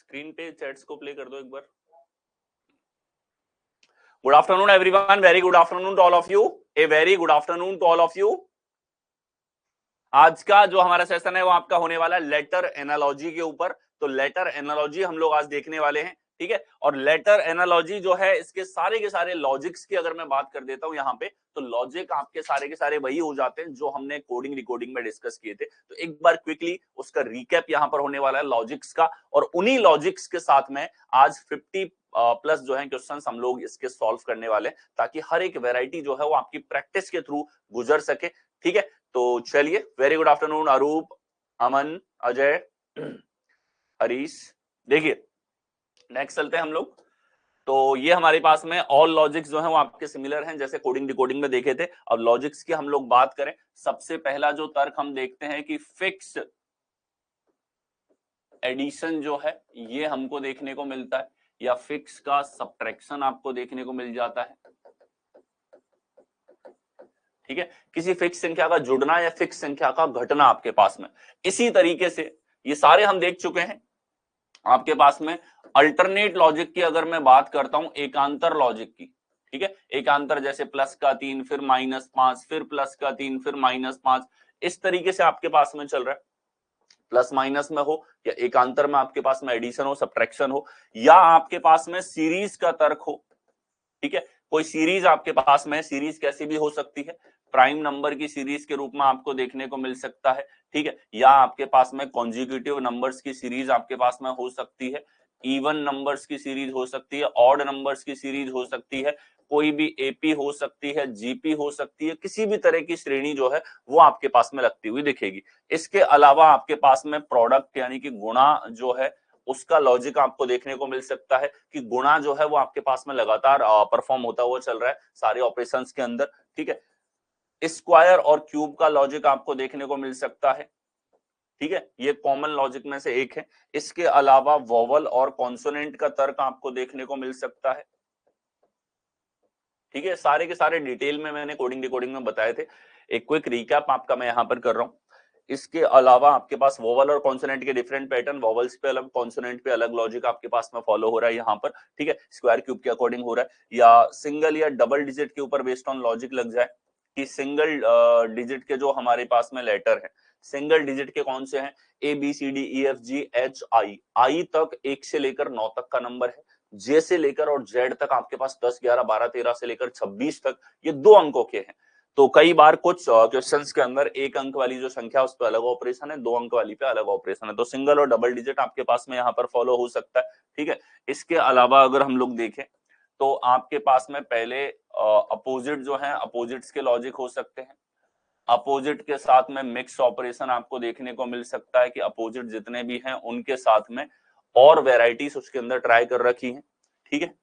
Screen पे chats को play कर दो एक बार। Good afternoon everyone, very good afternoon to all of you, a very good afternoon to all of you. आज का जो हमारा सेशन है वो आपका होने वाला है लेटर एनालॉजी के ऊपर। तो लेटर एनालॉजी हम लोग आज देखने वाले हैं, ठीक है। और लेटर एनालॉजी जो है इसके सारे के सारे लॉजिक्स की अगर मैं बात कर देता हूं यहाँ पे, तो लॉजिक आपके सारे के सारे वही हो जाते हैं जो हमने कोडिंग रिकॉर्डिंग में डिस्कस किए थे। तो एक बार क्विकली उसका रिकैप यहाँ पर होने वाला है लॉजिक्स का, और उन्हीं लॉजिक्स के साथ में आज 50 प्लस जो है क्वेश्चंस हम लोग इसके सॉल्व करने वाले हैं, ताकि हर एक वैरायटी जो है वो आपकी प्रैक्टिस के थ्रू गुजर सके, ठीक है। तो चलिए, वेरी गुड आफ्टरनून अरूप, अमन, अजय, हरीश। देखिए नेक्स्ट चलते हैं हम लोग। तो ये हमारे पास में ऑल लॉजिक्स जो है वो आपके सिमिलर हैं जैसे कोडिंग डिकोडिंग में देखे थे। अब लॉजिक्स की हम लोग बात करें, सबसे पहला जो तर्क हम देखते हैं कि फिक्स एडिशन जो है ये हमको देखने को मिलता है, या फिक्स का सब्ट्रैक्शन आपको देखने को मिल जाता है, ठीक है। किसी फिक्स संख्या का जुड़ना या फिक्स संख्या का घटना आपके पास में। इसी तरीके से ये सारे हम देख चुके हैं। आपके पास में अल्टरनेट लॉजिक की अगर मैं बात करता हूं, एकांतर लॉजिक की, ठीक है। एकांतर जैसे +3 फिर -5 फिर +3 फिर -5, इस तरीके से आपके पास में चल रहा है। प्लस माइनस में हो या एकांतर में आपके पास में एडिशन हो, सब्ट्रैक्शन हो, या आपके पास में सीरीज का तर्क हो, ठीक है। कोई सीरीज आपके पास में, सीरीज कैसी भी हो सकती है, प्राइम नंबर की सीरीज के रूप में आपको देखने को मिल सकता है, ठीक है। या आपके पास में कॉन्जिक्यूटिव नंबर्स की सीरीज आपके पास में हो सकती है, इवन नंबर्स की सीरीज हो सकती है, ऑड नंबर्स की सीरीज हो सकती है, कोई भी एपी हो सकती है, जीपी हो सकती है, किसी भी तरह की श्रेणी जो है वो आपके पास में लगती हुई दिखेगी। इसके अलावा आपके पास में प्रोडक्ट यानी कि गुणा जो है उसका लॉजिक आपको देखने को मिल सकता है कि गुणा जो है वो आपके पास में लगातार परफॉर्म होता हुआ चल रहा है सारे ऑपरेशंस के अंदर, ठीक है। स्क्वायर और क्यूब का लॉजिक आपको देखने को मिल सकता है, ठीक है। ये कॉमन लॉजिक में से एक है। इसके अलावा वोवल और कॉन्सोनेंट का तर्क आपको देखने को मिल सकता है, ठीक है। सारे के सारे डिटेल में मैंने कोडिंग डिकोडिंग में बताए थे, एक क्विक रिकैप आपका मैं यहां पर कर रहा हूं। इसके अलावा आपके पास वोवल और कॉन्सोनेंट के डिफरेंट पैटर्न, वोवल्स पे अलग, कॉन्सोनेंट पे अलग लॉजिक आपके पास में फॉलो हो रहा है यहाँ पर, ठीक है। स्क्वायर क्यूब के अकॉर्डिंग हो रहा है, या सिंगल या डबल डिजिट के ऊपर बेस्ड ऑन लॉजिक लग जाए कि सिंगल डिजिट के जो हमारे पास में लेटर है, सिंगल डिजिट के कौन से हैं, ABCDEFGHI, आई तक 1 से लेकर 9 तक का नंबर है, जे से लेकर और जेड तक आपके पास 10, 11, 12, 13 से लेकर 26 तक ये 2 अंकों के हैं। तो कई बार कुछ क्वेश्चंस के अंदर 1 अंक वाली जो संख्या उस पर अलग ऑपरेशन है, 2 अंक वाली पे अलग ऑपरेशन है। तो सिंगल और डबल डिजिट आपके पास में यहाँ पर फॉलो हो सकता है, ठीक है। इसके अलावा अगर हम लोग देखें तो आपके पास में पहले अपोजिट जो है, अपोजिट्स के लॉजिक हो सकते हैं। अपोजिट के साथ में मिक्स ऑपरेशन आपको देखने को मिल सकता है कि अपोजिट जितने भी हैं उनके साथ में और वेराइटीज उसके अंदर ट्राई कर रखी हैं, ठीक है।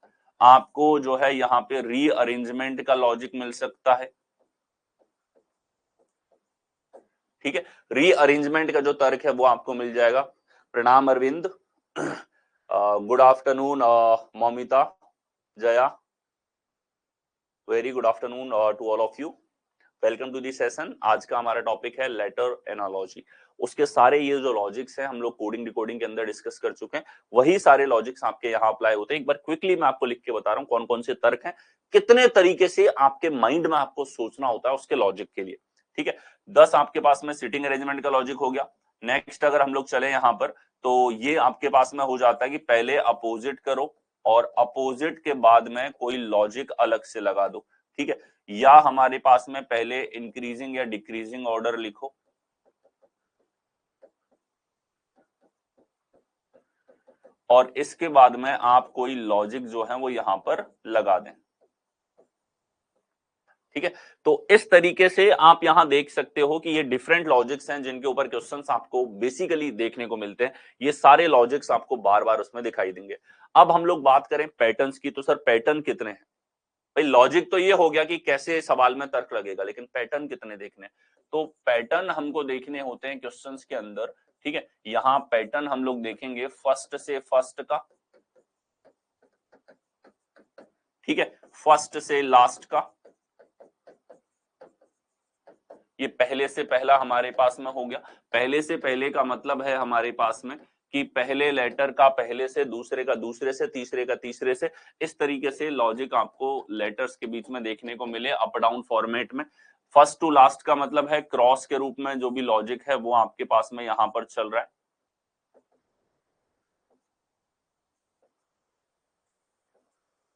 आपको जो है यहाँ पे रीअरेंजमेंट का लॉजिक मिल सकता है, ठीक है। रीअरेंजमेंट का जो तर्क है वो आपको मिल जाएगा। प्रणाम Arvind, good afternoon Moumita, Jaya, very good afternoon to all of you, welcome to this session. आज का हमारा टॉपिक है लेटर एनालॉजी। उसके सारे ये जो लॉजिक्स हैं हम लोग कोडिंग डिकोडिंग के अंदर डिस्कस कर चुके हैं, वही सारे लॉजिक्स आपके यहाँ अप्लाई होते हैं। एक बार क्विकली मैं आपको लिख के बता रहा हूँ कौन कौन से तर्क हैं, कितने तरीके से आपके माइंड में आपको सोचना होता है उसके लॉजिक के लिए, ठीक है। 10 आपके पास में सिटिंग अरेंजमेंट का लॉजिक हो गया। नेक्स्ट अगर हम लोग चले यहाँ पर, तो ये आपके पास में हो जाता है कि पहले अपोजिट करो और अपोजिट के बाद में कोई लॉजिक अलग से लगा दो, ठीक है। या हमारे पास में पहले इंक्रीजिंग या डिक्रीजिंग ऑर्डर लिखो, और इसके बाद में आप कोई लॉजिक जो है वो यहां पर लगा दें, ठीक है। तो इस तरीके से आप यहां देख सकते हो कि ये डिफरेंट लॉजिक्स हैं जिनके ऊपर क्वेश्चंस आपको बेसिकली देखने को मिलते हैं। ये सारे लॉजिक्स आपको बार बार उसमें दिखाई देंगे। अब हम लोग बात करें पैटर्न्स की, तो सर पैटर्न कितने हैं? भाई लॉजिक तो ये हो गया कि कैसे सवाल में तर्क लगेगा, लेकिन पैटर्न कितने देखने? तो पैटर्न हमको देखने होते हैं क्वेश्चंस के अंदर, ठीक है। यहाँ पैटर्न हम लोग देखेंगे फर्स्ट से फर्स्ट का, ठीक है, फर्स्ट से लास्ट का। ये पहले से पहला हमारे पास में हो गया। पहले से पहले का मतलब है हमारे पास में कि पहले लेटर का पहले से, दूसरे का दूसरे से, तीसरे का तीसरे से, इस तरीके से लॉजिक आपको लेटर्स के बीच में देखने को मिले अप डाउन फॉर्मेट में। फर्स्ट टू लास्ट का मतलब है क्रॉस के रूप में जो भी लॉजिक है वो आपके पास में यहां पर चल रहा है।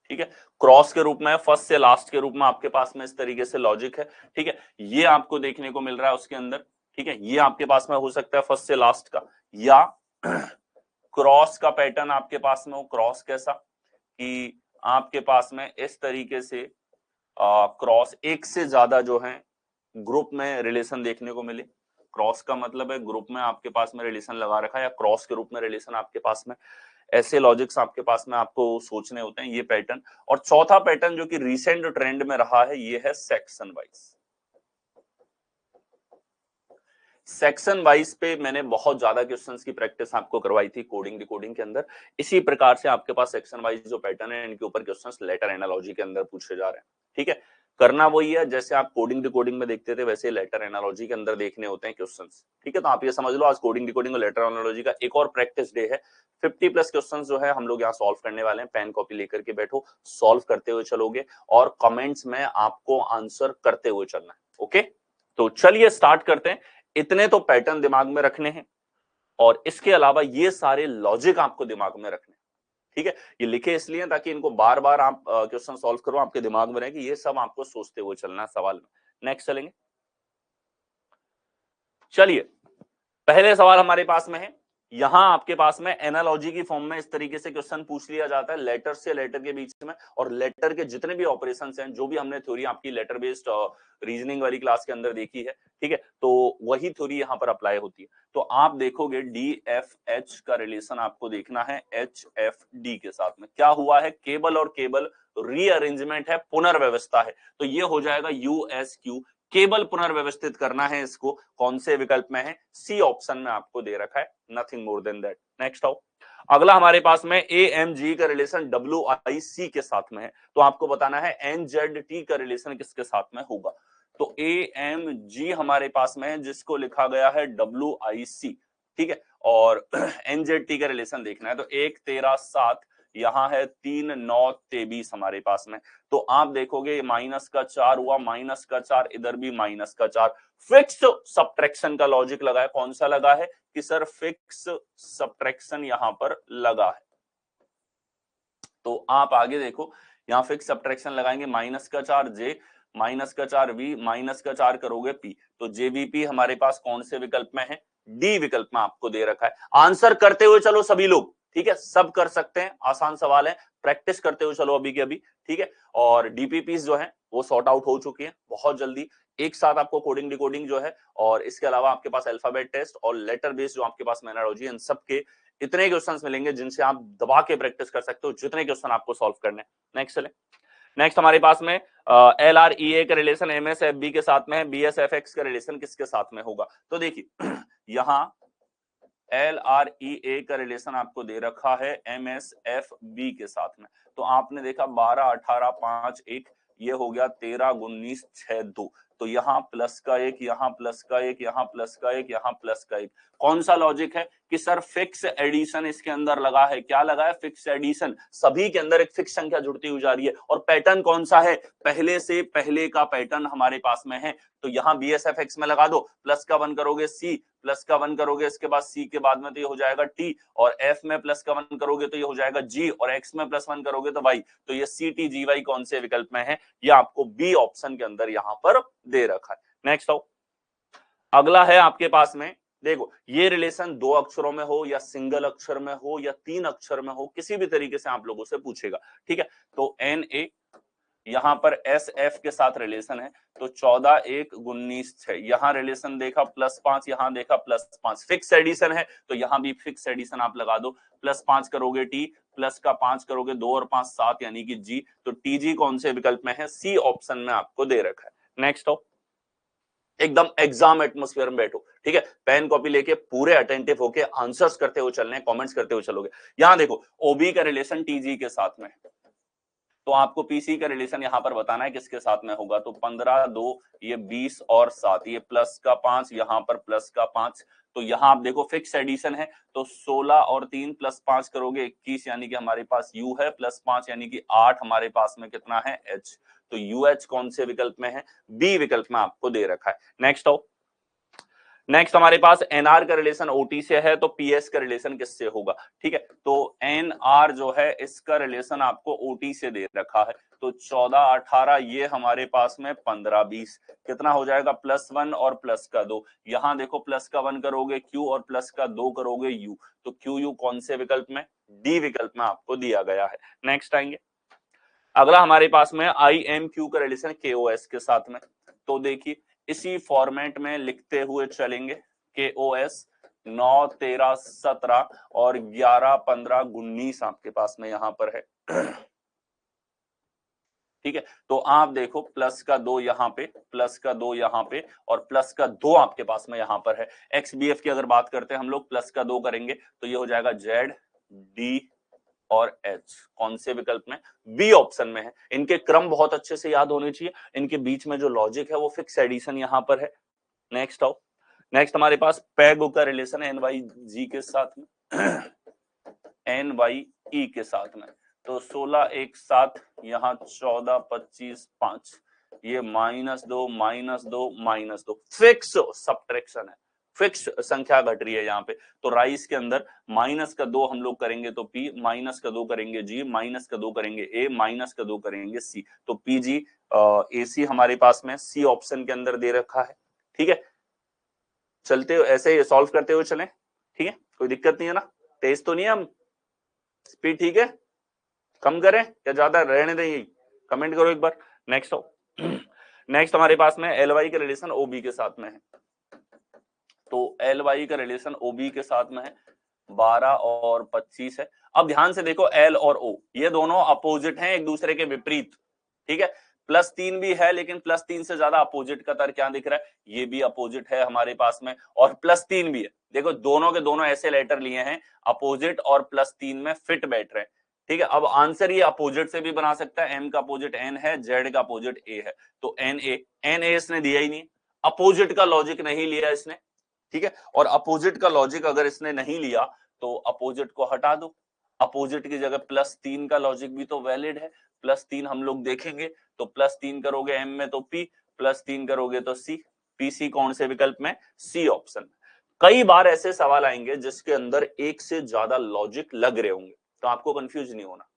ठीक है, क्रॉस के रूप में, फर्स्ट से लास्ट के रूप में आपके पास में इस तरीके से लॉजिक है। ठीक है, ये आपको देखने को मिल रहा है उसके अंदर। ठीक है, ये आपके पास में हो सकता है फर्स्ट से लास्ट का, या क्रॉस का पैटर्न आपके पास में हो। क्रॉस कैसा कि आपके पास में इस तरीके से क्रॉस एक से ज्यादा जो है ग्रुप में रिलेशन देखने को मिले। क्रॉस का मतलब है ग्रुप में आपके पास में रिलेशन लगा रखा है, या क्रॉस के रूप में रिलेशन आपके पास में, ऐसे लॉजिक्स आपके पास में आपको सोचने होते हैं, ये पैटर्न। और चौथा पैटर्न जो कि रिसेंट ट्रेंड में रहा है, ये है सेक्शन वाइज। सेक्शन वाइज पे मैंने बहुत ज्यादा क्वेश्चंस की प्रैक्टिस आपको करवाई थी कोडिंग डिकोडिंग के अंदर। इसी प्रकार से आपके पास सेक्शन वाइज जो पैटर्न है, इनके ऊपर क्वेश्चंस लेटर एनालॉजी के अंदर पूछे जा रहे हैं। ठीक है, करना वही है जैसे आप कोडिंग डिकोडिंग में देखते थे, वैसे लेटर एनालॉजी के अंदर देखने होते हैं क्वेश्चंस। ठीक है, तो आप ये समझ लो आज कोडिंग डिकोडिंग और लेटर एनालॉजी का एक और प्रैक्टिस डे है। 50+ क्वेश्चंस जो है हम लोग यहाँ सॉल्व करने वाले हैं। पेन कॉपी लेकर के बैठो, सॉल्व करते हुए चलोगे और कमेंट्स में आपको आंसर करते हुए चलना है। ओके, तो चलिए स्टार्ट करते हैं। इतने तो पैटर्न दिमाग में रखने हैं, और इसके अलावा ये सारे लॉजिक आपको दिमाग में रखने हैं। ठीक है, ये लिखे इसलिए ताकि इनको बार बार आप क्वेश्चन सॉल्व करो, आपके दिमाग में रहे कि ये सब आपको सोचते हुए चलना है सवाल में। नेक्स्ट चलेंगे। चलिए, पहले सवाल हमारे पास में है। यहां आपके पास में एनालॉजी की फॉर्म में इस तरीके से क्वेश्चन पूछ लिया जाता है, लेटर से लेटर के बीच में, और लेटर के जितने भी ऑपरेशंस हैं, जो भी हमने थ्योरी आपकी लेटर बेस्ड रीजनिंग वाली क्लास के अंदर देखी है, ठीक है, तो वही थ्योरी यहां पर अप्लाई होती है। तो आप देखोगे DFH का रिलेशन आपको देखना है HFD के साथ में। क्या हुआ है, केबल और केबल रीअरेंजमेंट है, पुनर्व्यवस्था है, तो ये हो जाएगा USQ। केबल पुनर्व्यवस्थित करना है इसको, कौन से विकल्प में है, सी ऑप्शन में आपको दे रखा है, nothing more than that. Next आओ, अगला हमारे पास में AMG का रिलेशन WIC के साथ में है, तो आपको बताना है NZT का रिलेशन किसके साथ में होगा। तो AMG हमारे पास में है, जिसको लिखा गया है WIC। ठीक है, और NZT का रिलेशन देखना है, तो 1 13 7, यहां है 3 9 23 हमारे पास में। तो आप देखोगे -4 हुआ, -4, इधर भी -4। फिक्स सब्ट्रैक्शन का लॉजिक लगा है। कौन सा लगा है कि सर फिक्स सब्ट्रैक्शन यहां पर लगा है। तो आप आगे देखो, यहां फिक्स सब्ट्रैक्शन लगाएंगे, -4 J, -4 V, -4 करोगे P, तो JVP हमारे पास कौन से विकल्प में है, डी विकल्प में आपको दे रखा है। आंसर करते हुए चलो सभी लोग, ठीक है, सब कर सकते हैं, आसान सवाल है, प्रैक्टिस करते हुए चलो अभी के अभी। ठीक है, और डीपीपीस जो है वो सॉर्ट आउट हो चुकी है बहुत जल्दी। एक साथ आपको कोडिंग डिकोडिंग जो है, और इसके अलावा आपके पास अल्फाबेट टेस्ट और लेटर बेस्ड जो आपके पास एनालॉजी, इन सब के इतने क्वेश्चंस मिलेंगे जिनसे आप दबा के प्रैक्टिस कर सकते हो, जितने क्वेश्चन आपको सॉल्व करने। नेक्स्ट चले। नेक्स्ट हमारे पास में LREA का रिलेशन MSFB के साथ में है, BSFX का रिलेशन किसके साथ में होगा। तो देखिए यहां LREA का रिलेशन आपको दे रखा है MSFB के साथ में। तो आपने देखा 12 18 5 1, ये हो गया 13 19 6 2। तो यहाँ प्लस का 1, यहाँ प्लस का 1, यहाँ प्लस का 1, यहाँ प्लस का 1। कौन सा लॉजिक है कि सर फिक्स एडिशन इसके अंदर लगा है। क्या लगा है, फिक्स एडिशन। सभी के अंदर एक फिक्स संख्या जुड़ती हुई जा रही है, और पैटर्न कौन सा है, पहले से पहले का पैटर्न हमारे पास में है। तो यहाँ BSFX में लगा दो, प्लस का 1 करोगे C, प्लस का 1 करोगे इसके बाद C के बाद में तो ये हो जाएगा T, और F में प्लस का 1 करोगे तो ये हो जाएगा G, और X में +1 करोगे तो Y। तो ये CTGY कौन से विकल्प में है, ये आपको B ऑप्शन के अंदर यहां पर दे रखा है। नेक्स्ट आओ, अगला है आपके पास में, देखो ये रिलेशन 2 अक्षरों में हो, या सिंगल अक्षर में हो, या 3 अक्षर में हो, किसी भी तरीके से आप लोगों से पूछेगा। ठीक है, तो NA यहां पर SF के साथ रिलेशन है, तो 14 1 19 6, यहां रिलेशन देखा +5, यहां देखा +5, फिक्स एडिशन है, तो यहां भी फिक्स एडिशन आप लगा दो। +5 करोगे T, प्लस का 5 करोगे 2 और 5 7, यानी कि G। तो TG कौन से विकल्प में है, C ऑप्शन में आपको दे रखा है। नेक्स्ट हो, एकदम एग्जाम एटमॉस्फेयर में बैठो, ठीक है, पेन कॉपी लेके पूरे अटेंटिव होके आंसर्स करते हुए चलने, कमेंट्स करते हुए चलोगे। यहां देखो OB का रिलेशन TG के साथ में, तो आपको पीसी का रिलेशन यहाँ पर बताना है किसके साथ में होगा। तो 15 2 ये 20 और 7, ये प्लस का 5, यहाँ पर प्लस का 5। तो यहाँ आप देखो फिक्स एडिशन है, तो 16 और 3 प्लस 5 करोगे 21, यानी कि हमारे पास यू है, प्लस 5 यानी कि 8 हमारे पास में कितना है एच। तो यूएच कौन से विकल्प में है, बी विकल्प में आपको दे रखा है। नेक्स्ट आओ, नेक्स्ट हमारे पास एनआर का रिलेशन ओटी से है, तो पीएस का रिलेशन किससे होगा, ठीक है। तो एनआर जो है इसका रिलेशन आपको ओटी से दे रखा है, तो 14 18 ये हमारे पास में 15 20 कितना हो जाएगा, +1 और प्लस का 2। यहाँ देखो प्लस का 1 करोगे क्यू और प्लस का 2 करोगे यू, तो क्यू यू कौन से विकल्प में, डी विकल्प में आपको दिया गया है। नेक्स्ट आएंगे, अगला हमारे पास में आई एम क्यू का रिलेशन केओएस के साथ में। तो देखिए इसी फॉर्मेट में लिखते हुए चलेंगे, केओएस 9 13 17 और 11 15 19 आपके पास में यहां पर है, ठीक है। तो आप देखो प्लस का 2 यहाँ पे, प्लस का 2 यहाँ पे और प्लस का 2 आपके पास में यहां पर है। एक्सबीएफ की अगर बात करते हैं हम लोग, प्लस का 2 करेंगे तो ये हो जाएगा जेड डी और एच, कौन से विकल्प में, बी ऑप्शन में है। इनके क्रम बहुत अच्छे से याद होने चाहिए, इनके बीच में जो लॉजिक है वो फिक्स एडिशन यहां पर है। नेक्स्ट आओ, नेक्स्ट हमारे पास पैग का रिलेशन है एनवाईजी के साथ में, एनवाई के साथ में। तो 16 1 7 यहाँ 14 25 5, ये -2 -2 -2 फिक्स सब्ट्रैक्शन है, फिक्स संख्या घट रही है यहाँ पे। तो राइस के अंदर माइनस का 2 हम लोग करेंगे तो पी, माइनस का 2 करेंगे जी, माइनस का 2 करेंगे ए, माइनस का 2 करेंगे सी। तो पी जी ए सी हमारे पास में सी ऑप्शन के अंदर दे रखा है, ठीक है। चलते ऐसे सॉल्व करते हुए चलें, ठीक है, कोई दिक्कत नहीं है ना, तेज तो नहीं है हम, स्पीड ठीक है, कम करें या ज्यादा रहने दें, कमेंट करो एक बार। नेक्स्ट हो, नेक्स्ट हमारे पास में एल वाई का रिलेशन ओबी के साथ में है। तो एल वाई का रिलेशन ओबी के साथ में है, 12 और 25 है। अब ध्यान से देखो एल और ओ ये दोनों अपोजिट हैं एक दूसरे के विपरीत, ठीक है। +3 भी है लेकिन +3 से ज्यादा अपोजिट का तर्क क्या दिख रहा है, ये भी अपोजिट है हमारे पास में, और +3 भी है। देखो दोनों के दोनों ऐसे लेटर लिए हैं अपोजिट और +3 में फिट बैठ रहे हैं, ठीक है। अब आंसर ये अपोजिट से भी बना सकता है, एम का अपोजिट एन है, जेड का अपोजिट ए है, तो एन ए इसने दिया ही नहीं, अपोजिट का लॉजिक नहीं लिया इसने, ठीक है। और अपोजिट का लॉजिक अगर इसने नहीं लिया तो अपोजिट को हटा दो, अपोजिट की जगह +3 का लॉजिक भी तो वैलिड है। +3 हम लोग देखेंगे तो +3 करोगे एम में तो पी, +3 करोगे तो सी, पीसी कौन से विकल्प में, सी ऑप्शन में। कई बार ऐसे सवाल आएंगे जिसके अंदर एक से ज्यादा लॉजिक लग रहे होंगे, तो आपको कंफ्यूज नहीं होना,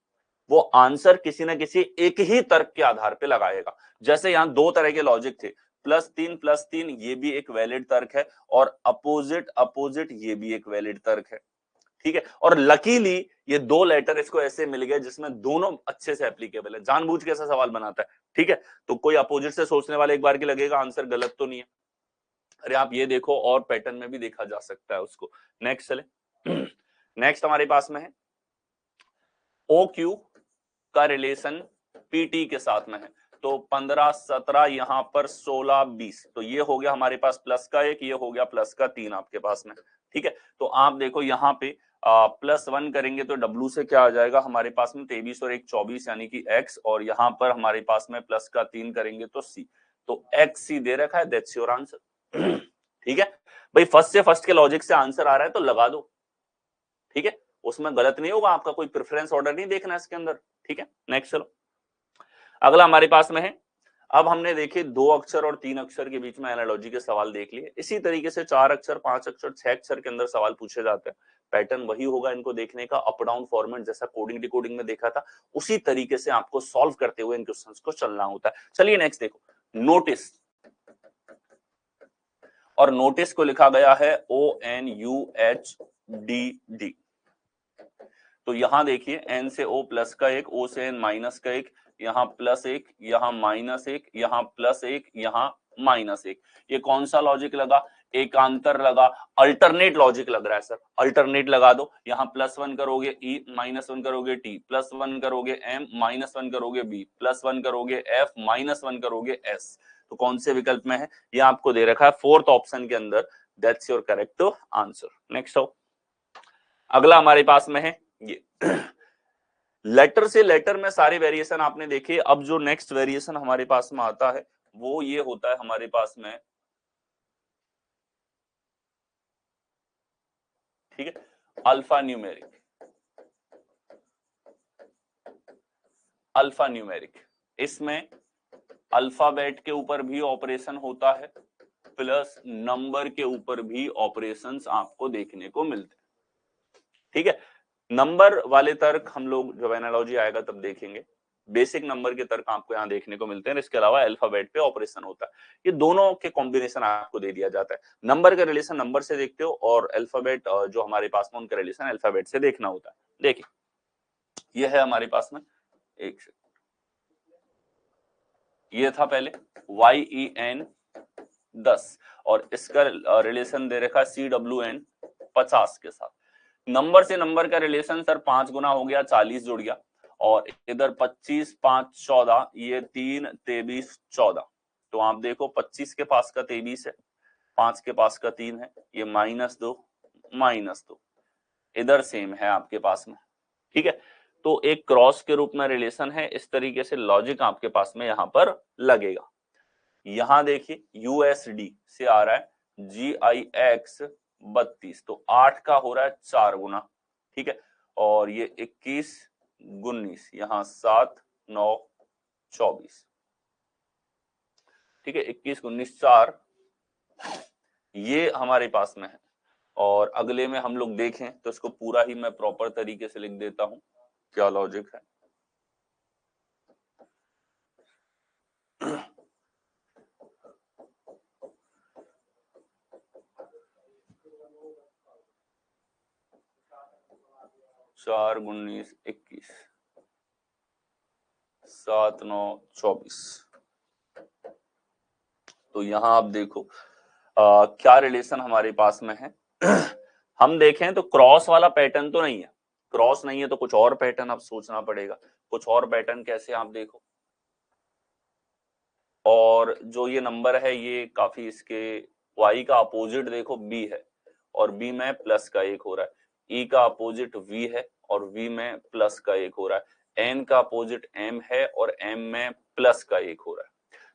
वो आंसर किसी ना किसी एक ही तर्क के आधार पे लगाएगा। जैसे यहाँ 2 तरह के लॉजिक थे, +3 ये भी एक वैलिड तर्क है, और अपोजिट अपोजिट ये भी एक वैलिड तर्क है, ठीक है। और लकीली ये 2 लेटर इसको ऐसे मिल गए जिसमें दोनों अच्छे से एप्लीकेबल है, जानबूझ के ऐसा सवाल बनाता है, ठीक है। तो कोई अपोजिट से सोचने वाले एक बार की लगेगा आंसर गलत तो नहीं है, अरे आप ये देखो और पैटर्न में भी देखा जा सकता है उसको। नेक्स्ट चले, नेक्स्ट हमारे पास में है ओ क्यू का रिलेशन पीटी के साथ में है। तो 15 17 यहाँ पर 16 20, तो ये हो गया हमारे पास प्लस का 1, ये हो गया प्लस का 3 आपके पास में, ठीक है। तो आप देखो यहाँ पे +1 करेंगे तो डब्ल्यू से क्या आ जाएगा हमारे पास में 23 और 1 24 यानी कि x, और यहाँ पर हमारे पास में प्लस का 3 करेंगे तो c, तो x c दे रखा है, दैट्स योर आंसर, ठीक है भाई। फर्स्ट से फर्स्ट के लॉजिक से आंसर आ रहा है तो लगा दो, ठीक है, उसमें गलत नहीं होगा, आपका कोई प्रेफरेंस ऑर्डर नहीं देखना इसके अंदर, ठीक है। नेक्स्ट चलो, अगला हमारे पास में है, अब हमने देखे 2 अक्षर और 3 अक्षर के बीच में एनालॉजी के सवाल देख लिए, इसी तरीके से 4 अक्षर 5 अक्षर 6 अक्षर के अंदर सवाल पूछे जाते हैं। पैटर्न वही होगा इनको देखने का, अप डाउन फॉर्मेट जैसा कोडिंग डिकोडिंग में देखा था उसी तरीके से आपको सॉल्व करते हुए इन क्वेश्चंस को चलना होता है। चलिए नेक्स्ट देखो, नोटिस, और नोटिस को लिखा गया है ONUHDD। तो यहां देखिए एन से ओ प्लस का 1, ओ से एन माइनस का 1, यहाँ +1, यहाँ -1, यहाँ +1, यहाँ -1, ये कौन सा लॉजिक लगा, एकांतर लगा, अल्टरनेट लॉजिक लग रहा है सर, अल्टरनेट लगा दो। यहाँ +1 करोगे ई, -1 करोगे टी, +1 करोगे एम, -1 करोगे बी, +1 करोगे एफ, -1 करोगे एस, तो कौन से विकल्प में है, ये आपको दे रखा है 4th ऑप्शन के अंदर, that's your correct answer. Next हो, अगला हमारे पास में है ये लेटर से लेटर में सारे वेरिएशन आपने देखे। अब जो नेक्स्ट वेरिएशन हमारे पास में आता है वो ये होता है हमारे पास में, ठीक है, अल्फा न्यूमेरिक। अल्फा न्यूमेरिक, इसमें अल्फाबेट के ऊपर भी ऑपरेशन होता है प्लस नंबर के ऊपर भी ऑपरेशंस आपको देखने को मिलते हैं, ठीक है। नंबर वाले तर्क हम लोग जब एनालॉजी आएगा तब देखेंगे। बेसिक नंबर के तर्क आपको यहाँ देखने को मिलते हैं। इसके अलावा अल्फाबेट पे ऑपरेशन होता है। ये दोनों के कॉम्बिनेशन आपको दे दिया जाता है। नंबर का रिलेशन नंबर से देखते हो और अल्फाबेट जो हमारे पास में उनका रिलेशन अल्फाबेट से देखना होता है। देखिए ये है हमारे पास में, एक ये था पहले YEN 10 और इसका रिलेशन दे रखा CWN 50 के साथ। नंबर से नंबर का रिलेशन सर 5 गुना हो गया, 40 जुड़ गया, और इधर 25 5 14, ये 3 23 14। तो आप देखो 25 के पास का 23 है, 5 के पास का 3 है, ये -2 -2, इधर सेम है आपके पास में, ठीक है। तो एक क्रॉस के रूप में रिलेशन है। इस तरीके से लॉजिक आपके पास में यहां पर लगेगा। यहां देखिए USD से आ रहा है GIX 32, तो 8 का हो रहा है 4 गुना, ठीक है। और ये 21 19, यहां 7 9 24, ठीक है, 21 19 4 ये हमारे पास में है। और अगले में हम लोग देखें तो इसको पूरा ही मैं प्रॉपर तरीके से लिख देता हूं, क्या लॉजिक है। चार 19 21 7 9 24। तो यहां आप देखो क्या रिलेशन हमारे पास में है। हम देखें तो क्रॉस वाला पैटर्न तो नहीं है, क्रॉस नहीं है तो कुछ और पैटर्न अब सोचना पड़ेगा। कुछ और पैटर्न कैसे, आप देखो। और जो ये नंबर है ये काफी, इसके y का अपोजिट देखो b है और b में प्लस का 1 हो रहा है। e का अपोजिट v है और v में प्लस का 1 हो रहा है। n का अपोजिट m है और m में प्लस का 1 हो रहा है।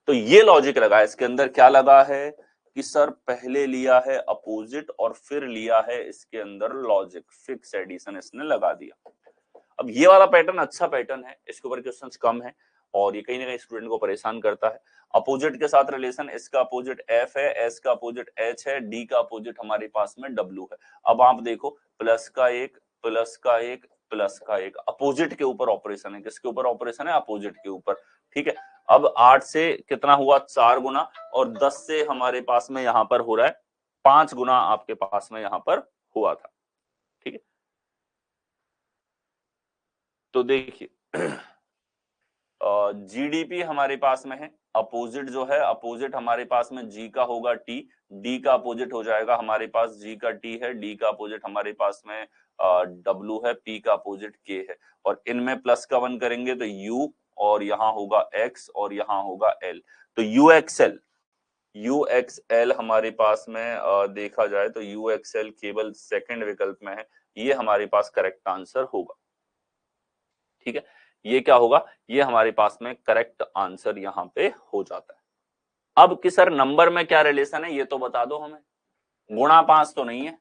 तो ये लॉजिक लगा है इसके अंदर। क्या लगा है कि सर पहले लिया है अपोजिट और फिर लिया है इसके अंदर लॉजिक, फिक्स एडिशन इसने लगा दिया। अब ये वाला पैटर्न अच्छा पैटर्न है, इसके ऊपर क्वेश्चंस कम है और ये कहीं ना कहीं स्टूडेंट को परेशान करता है। अपोजिट के साथ रिलेशन, इसका अपोजिट F है, S का अपोजिट H है, D का अपोजिट हमारे पास में W है। अब आप देखो प्लस का 1 प्लस का 1 प्लस का 1, अपोजिट के ऊपर ऑपरेशन है। किसके ऊपर ऑपरेशन है? अपोजिट के ऊपर, ठीक है। अब 8 से कितना हुआ? 4 गुना, और 10 से हमारे पास में यहां पर हो रहा है 5 गुना, आपके पास में यहां पर हुआ था, ठीक है। तो देखिए GDP हमारे पास में है, अपोजिट जो है, अपोजिट हमारे पास में G का होगा T, D का अपोजिट हो जाएगा हमारे पास, G का T है, D का अपोजिट हमारे पास में W है, P का अपोजिट K है, और इनमें प्लस का 1 करेंगे तो U, और यहाँ होगा X और यहाँ होगा L। तो UXL हमारे पास में देखा जाए तो UXL केवल सेकंड विकल्प में है, ये हमारे पास करेक्ट आंसर होगा, ठीक है। ये क्या होगा? ये हमारे पास में करेक्ट आंसर यहां पे हो जाता है। अब कि सर नंबर में क्या रिलेशन है ये तो बता दो हमें। गुणा 5 तो नहीं है,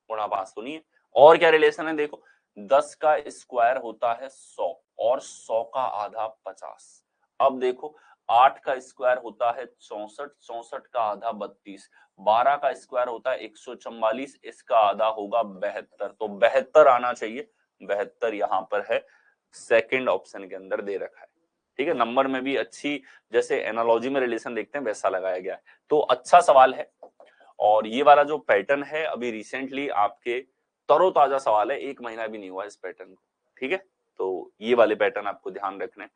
गुणा 5 तो नहीं है। और क्या रिलेशन है? देखो 10 का स्क्वायर होता है 100 और 100 का आधा 50। अब देखो 8 का स्क्वायर होता है 64, 64 का आधा 32, 12 का स्क्वायर होता है 144, इसका आधा होगा 72। तो 72 आना चाहिए, 72 यहां पर है, सेकंड ऑप्शन के अंदर दे रखा है, ठीक है। नंबर में भी अच्छी, जैसे एनालॉजी में रिलेशन देखते हैं वैसा लगाया गया है, तो अच्छा सवाल है। और ये वाला जो पैटर्न है अभी रिसेंटली आपके तरोताजा सवाल है, 1 महीना भी नहीं हुआ इस पैटर्न को, ठीक है। तो ये वाले पैटर्न आपको ध्यान रखने हैं।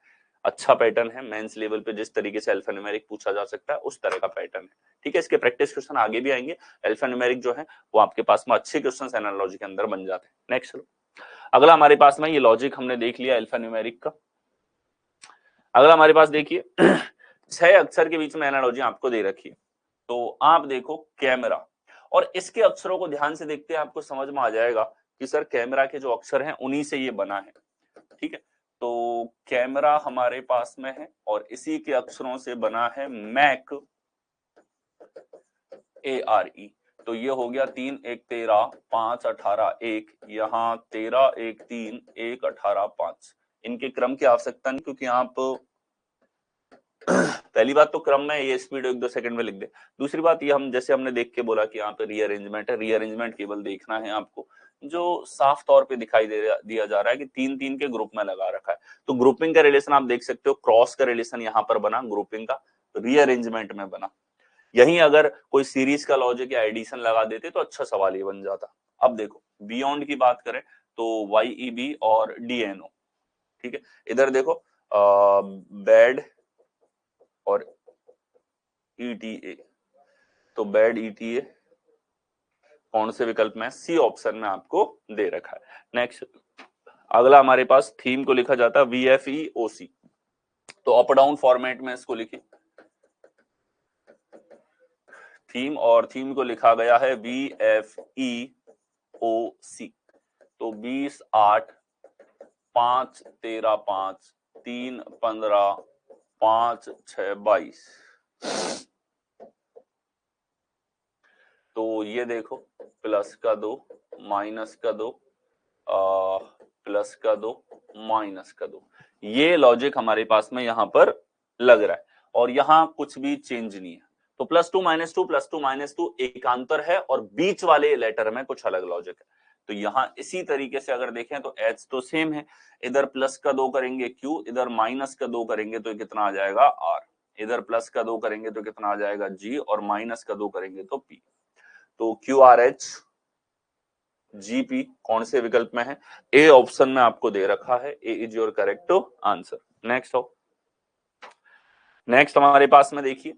अच्छा पैटर्न है, मेंस लेवल पे जिस तरीके से अल्फान्यूमेरिक पूछा जा सकता है उस तरह का पैटर्न है, ठीक है। इसके प्रैक्टिस क्वेश्चन आगे भी आएंगे। अल्फान्यूमेरिक जो है वो आपके पास में अच्छे क्वेश्चन एनालॉजी के अंदर बन जाते हैं। नेक्स्ट चलो, अगला हमारे पास में ये लॉजिक हमने देख लिया अल्फान्यूमेरिक का। अगला हमारे पास देखिए 6 अक्षर के बीच में एनालॉजी आपको दे रखी है। तो आप देखो कैमरा, और इसके अक्षरों को ध्यान से देखते हैं आपको समझ में आ जाएगा कि सर कैमरा के जो अक्षर हैं उन्हीं से ये बना है, ठीक है, तो कैमरा हमारे पास में है और इसी के अक्षरों से बना है मैक, ARE। तो ये हो गया 3 1 13 5 18 1, यहाँ 13 1 3 1 18 5। इनके क्रम की आवश्यकता नहीं, क्योंकि आप पहली बात तो क्रम में ये स्पीड 1-2 सेकंड में लिख दे। दूसरी बात ये हम जैसे हमने देख के बोला कि यहाँ पे रीअरेंजमेंट है, रीअरेंजमेंट केवल देखना है आपको जो साफ तौर पे दिखाई दिया जा रहा है कि 3-3 के ग्रुप में लगा रखा है। तो ग्रुपिंग का रिलेशन आप देख सकते हो, क्रॉस का रिलेशन यहाँ पर बना, ग्रुपिंग का रीअरेंजमेंट में बना। यहीं अगर कोई सीरीज का लॉजिक या एडिशन लगा देते तो अच्छा सवाल ये बन जाता। अब देखो बियॉन्ड की बात करें तो YEB और DNO, ठीक है। इधर देखो बैड और ETA, तो बैड ETA कौन से विकल्प में? सी ऑप्शन में आपको दे रखा है। नेक्स्ट अगला हमारे पास थीम को लिखा जाता है VFEOC, तो अप डाउन फॉर्मेट में इसको लिखिए थीम, और थीम को लिखा गया है VFEOC। तो 20 8 5 13 5 3 15 5 6 22। तो ये देखो प्लस का 2 माइनस का 2 प्लस का 2 माइनस का 2, ये लॉजिक हमारे पास में यहां पर लग रहा है और यहां कुछ भी चेंज नहीं है। तो +2 -2 +2 -2 एकांतर है और बीच वाले लेटर में कुछ अलग लॉजिक है। तो यहां इसी तरीके से अगर देखें तो H तो सेम है, इधर प्लस का 2 करेंगे Q, इधर माइनस का 2 करेंगे तो कितना आ जाएगा R, इधर प्लस का 2 करेंगे तो कितना आ जाएगा G, और माइनस का 2 करेंगे तो P। तो QRH GP कौन से विकल्प में है? ए ऑप्शन में आपको दे रखा है, A is your correct answer. Next हो, नेक्स्ट हमारे पास में देखिए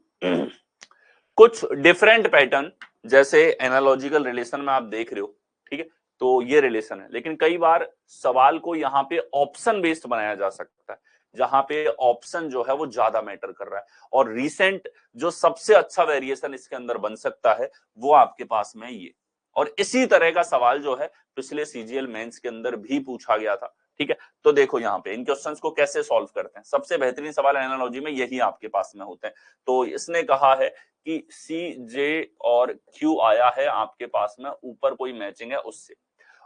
कुछ डिफरेंट पैटर्न, जैसे एनालॉजिकल रिलेशन में आप देख रहे हो, ठीक है, तो ये रिलेशन है, लेकिन कई बार सवाल को यहाँ पे ऑप्शन बेस्ड बनाया जा सकता है, जहां पे ऑप्शन जो है वो ज्यादा मैटर कर रहा है। और रिसेंट जो सबसे अच्छा वेरिएशन इसके अंदर बन सकता है वो आपके पास में ये, और इसी तरह का सवाल जो है पिछले CGL मेंस के अंदर भी पूछा गया था, ठीक है। तो देखो यहाँ पे इन क्वेश्चंस को कैसे सॉल्व करते हैं, सबसे बेहतरीन सवाल एनालॉजी में यही आपके पास में होते हैं। तो इसने कहा है कि CJ और Q आया है आपके पास में, ऊपर कोई मैचिंग है उससे,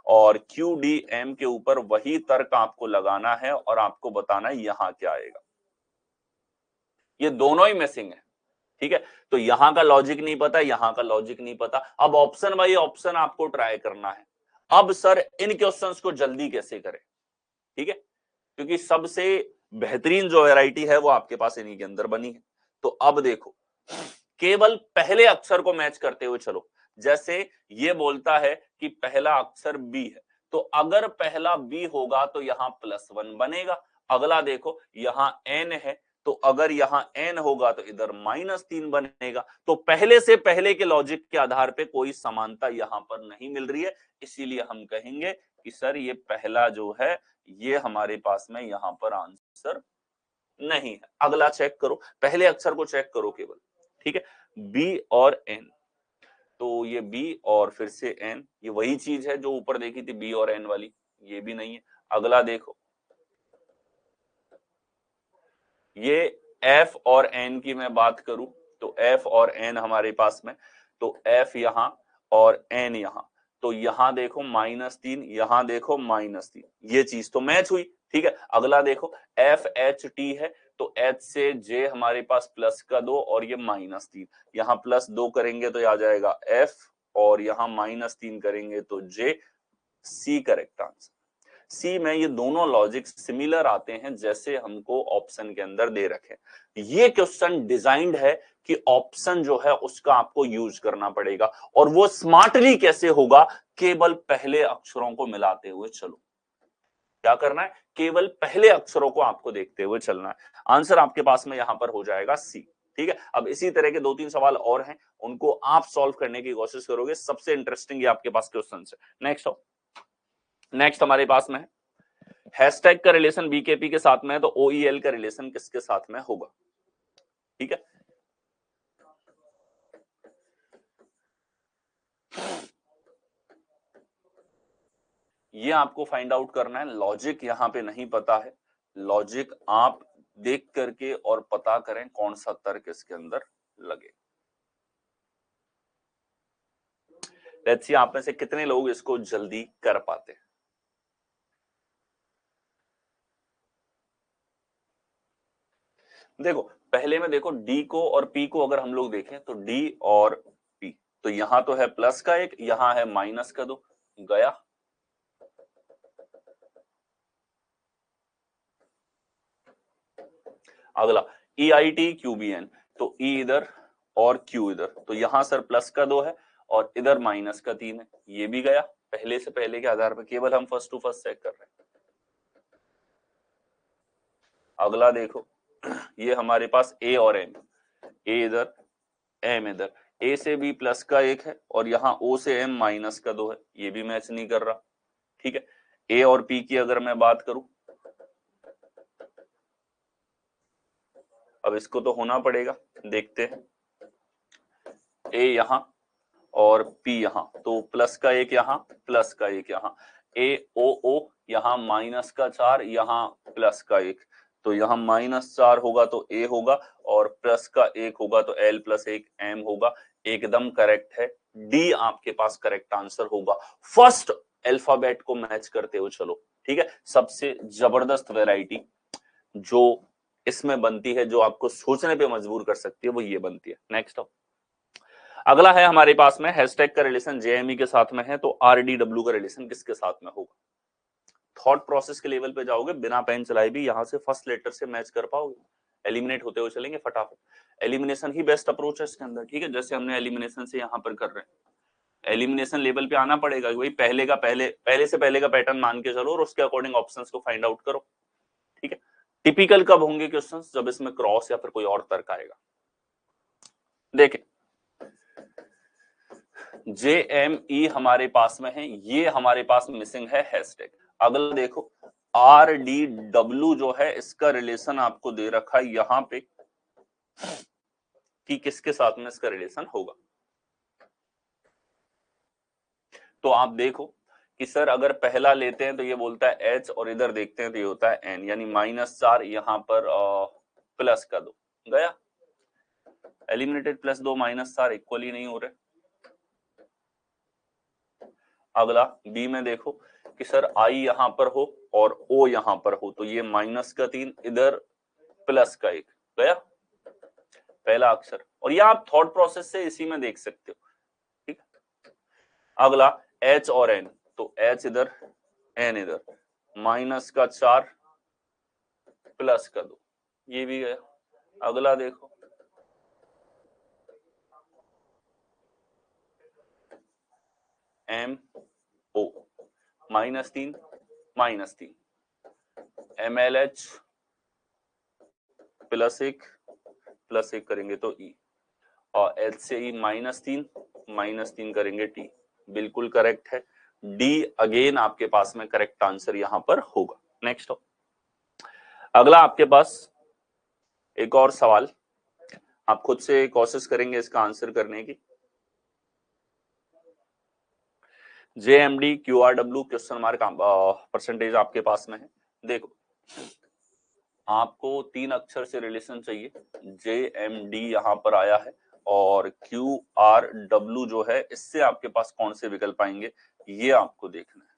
और QDM के ऊपर वही तर्क आपको लगाना है और आपको बताना है यहाँ क्या आएगा। ये दोनों ही मैचिंग है, ठीक है। तो यहां का लॉजिक नहीं पता, यहां का लॉजिक नहीं पता, अब ऑप्शन बाई ऑप्शन आपको ट्राई करना है। अब सर इन क्वेश्चंस को जल्दी कैसे करें, ठीक है, क्योंकि सबसे बेहतरीन जो वैरायटी है वो आपके पास इन्हीं के अंदर बनी है। तो अब देखो केवल पहले अक्षर को मैच करते हुए चलो, जैसे ये बोलता है कि पहला अक्षर B है, तो अगर पहला B होगा तो यहां +1 बनेगा। अगला देखो यहां N है, तो अगर यहां N होगा तो इधर -3 बनेगा। तो पहले से पहले के लॉजिक के आधार पे कोई समानता यहां पर नहीं मिल रही है, इसीलिए हम कहेंगे कि सर ये पहला जो है ये हमारे पास में यहां पर आंसर नहीं है। अगला चेक करो, पहले अक्षर को चेक करो केवल, ठीक है, B और N, तो ये B और फिर से N, ये वही चीज है जो ऊपर देखी थी B और N वाली, ये भी नहीं है। अगला देखो ये F और N की मैं बात करूं तो F और N हमारे पास में, तो F यहां और N यहां, तो यहां देखो -3, यहां देखो -3, ये चीज तो मैच हुई, ठीक है। अगला देखो FHT है, तो H से J हमारे पास प्लस का 2 और ये -3, यहां +2 करेंगे तो आ जाएगा F, और यहां -3 करेंगे तो J। C correct answer. C में ये दोनों लॉजिक सिमिलर आते हैं जैसे हमको ऑप्शन के अंदर दे रखे। ये क्वेश्चन डिजाइंड है कि ऑप्शन जो है उसका आपको यूज करना पड़ेगा, और वो स्मार्टली कैसे होगा, केवल पहले अक्षरों को मिलाते हुए चलो। क्या करना है, केवल पहले अक्षरों को आपको देखते हुए चलना है। आंसर आपके पास में यहां पर हो जाएगा सी, ठीक है। अब इसी तरह के 2-3 सवाल और हैं, उनको आप सॉल्व करने की कोशिश करोगे, सबसे इंटरेस्टिंग ये आपके पास क्वेश्चन है। नेक्स्ट हमारे पास में हैशटैग का रिलेशन BKP के साथ में है, तो OEL का रिलेशन किसके साथ में होगा, ठीक है। ये आपको फाइंड आउट करना है। लॉजिक यहाँ पे नहीं पता है, लॉजिक आप देख करके और पता करें कौन सा तर्क इसके अंदर लगे। लेट्स सी आप में से कितने लोग इसको जल्दी कर पाते हैं। देखो पहले में देखो डी को और पी को अगर हम लोग देखें तो डी और पी, तो यहां तो है प्लस का एक, यहां है माइनस का दो, गया। अगला E I T Q B N, तो ई इधर और क्यू इधर, तो यहां सर प्लस का दो है और इधर माइनस का तीन है, ये भी गया। पहले से पहले के आधार पर केवल हम फर्स्ट टू फर्स्ट चेक कर रहे हैं। अगला देखो ये हमारे पास ए और एम, ए इधर एम इधर, ए से बी प्लस का एक है और यहाँ ओ से एम माइनस का दो है, ये भी मैच नहीं कर रहा। ठीक है, ए और पी की अगर मैं बात करूं, अब इसको तो होना पड़ेगा, देखते हैं। ए यहां और पी यहां, तो प्लस का एक यहां, प्लस का एक यहां, ए ओ ओ यहां माइनस का चार, यहां प्लस का एक, तो यहां माइनस चार होगा तो ए होगा और प्लस का एक होगा तो एल प्लस एक एम होगा। एकदम करेक्ट है, डी आपके पास करेक्ट आंसर होगा। फर्स्ट अल्फाबेट को मैच करते हो चलो, ठीक है। सबसे जबरदस्त वैरायटी जो इसमें बनती है, जो आपको सोचने पे मजबूर कर सकती है, वो ये बनती है। नेक्स्ट अगला है हमारे पास में हैशटैग का रिलेशन जेएमई के साथ में है, तो आरडीडब्ल्यू का रिलेशन किसके साथ में होगा। थॉट प्रोसेस के लेवल पे जाओगे, बिना पेन चलाए भी यहां से फर्स्ट लेटर से मैच कर पाओगे, एलिमिनेट होते हुए चलेंगे फटाफट। एलिमिनेशन ही बेस्ट अप्रोच है इसके अंदर, ठीक है। जैसे हमने एलिमिनेशन से यहां पर कर रहे हैं, एलिमिनेशन लेवल पे आना पड़ेगा, वही पहले का पहले से पहले का पैटर्न मान के चलो और उसके अकॉर्डिंग ऑप्शंस को फाइंड आउट करो, ठीक है। टिपिकल कब होंगे क्वेश्चंस, जब इसमें क्रॉस या फिर कोई और तर्क आएगा। देखें JME हमारे पास में है, ये हमारे पास मिसिंग है हैशटैग। अगला देखो RDW जो है, इसका रिलेशन आपको दे रखा है यहां पे कि किसके साथ में इसका रिलेशन होगा। तो आप देखो कि सर अगर पहला लेते हैं तो ये बोलता है H और इधर देखते हैं तो ये होता है N, यानी -4 यहां पर प्लस का दो, गया एलिमिनेटेड, प्लस दो -4 इक्वली नहीं हो रहे। अगला बी में देखो कि सर I यहां पर हो और O यहां पर हो, तो ये -3 इधर प्लस का एक, गया पहला अक्षर। और ये आप थॉट प्रोसेस से इसी में देख सकते हो, ठीक। अगला H और N, तो H इधर N इधर, -4 प्लस का दो, ये भी गया। अगला देखो MO -3 MLH +1 करेंगे तो E, और H से E -3 करेंगे T, बिल्कुल करेक्ट है। D अगेन आपके पास में करेक्ट आंसर यहां पर होगा। नेक्स्ट अगला आपके पास एक और सवाल, आप खुद से कोशिश करेंगे इसका आंसर करने की। JMD QRW question mark percentage आपके पास में है। देखो आपको 3 अक्षर से रिलेशन चाहिए, JMD यहां पर आया है और QRW जो है, इससे आपके पास कौन से विकल्प आएंगे ये आपको देखना है,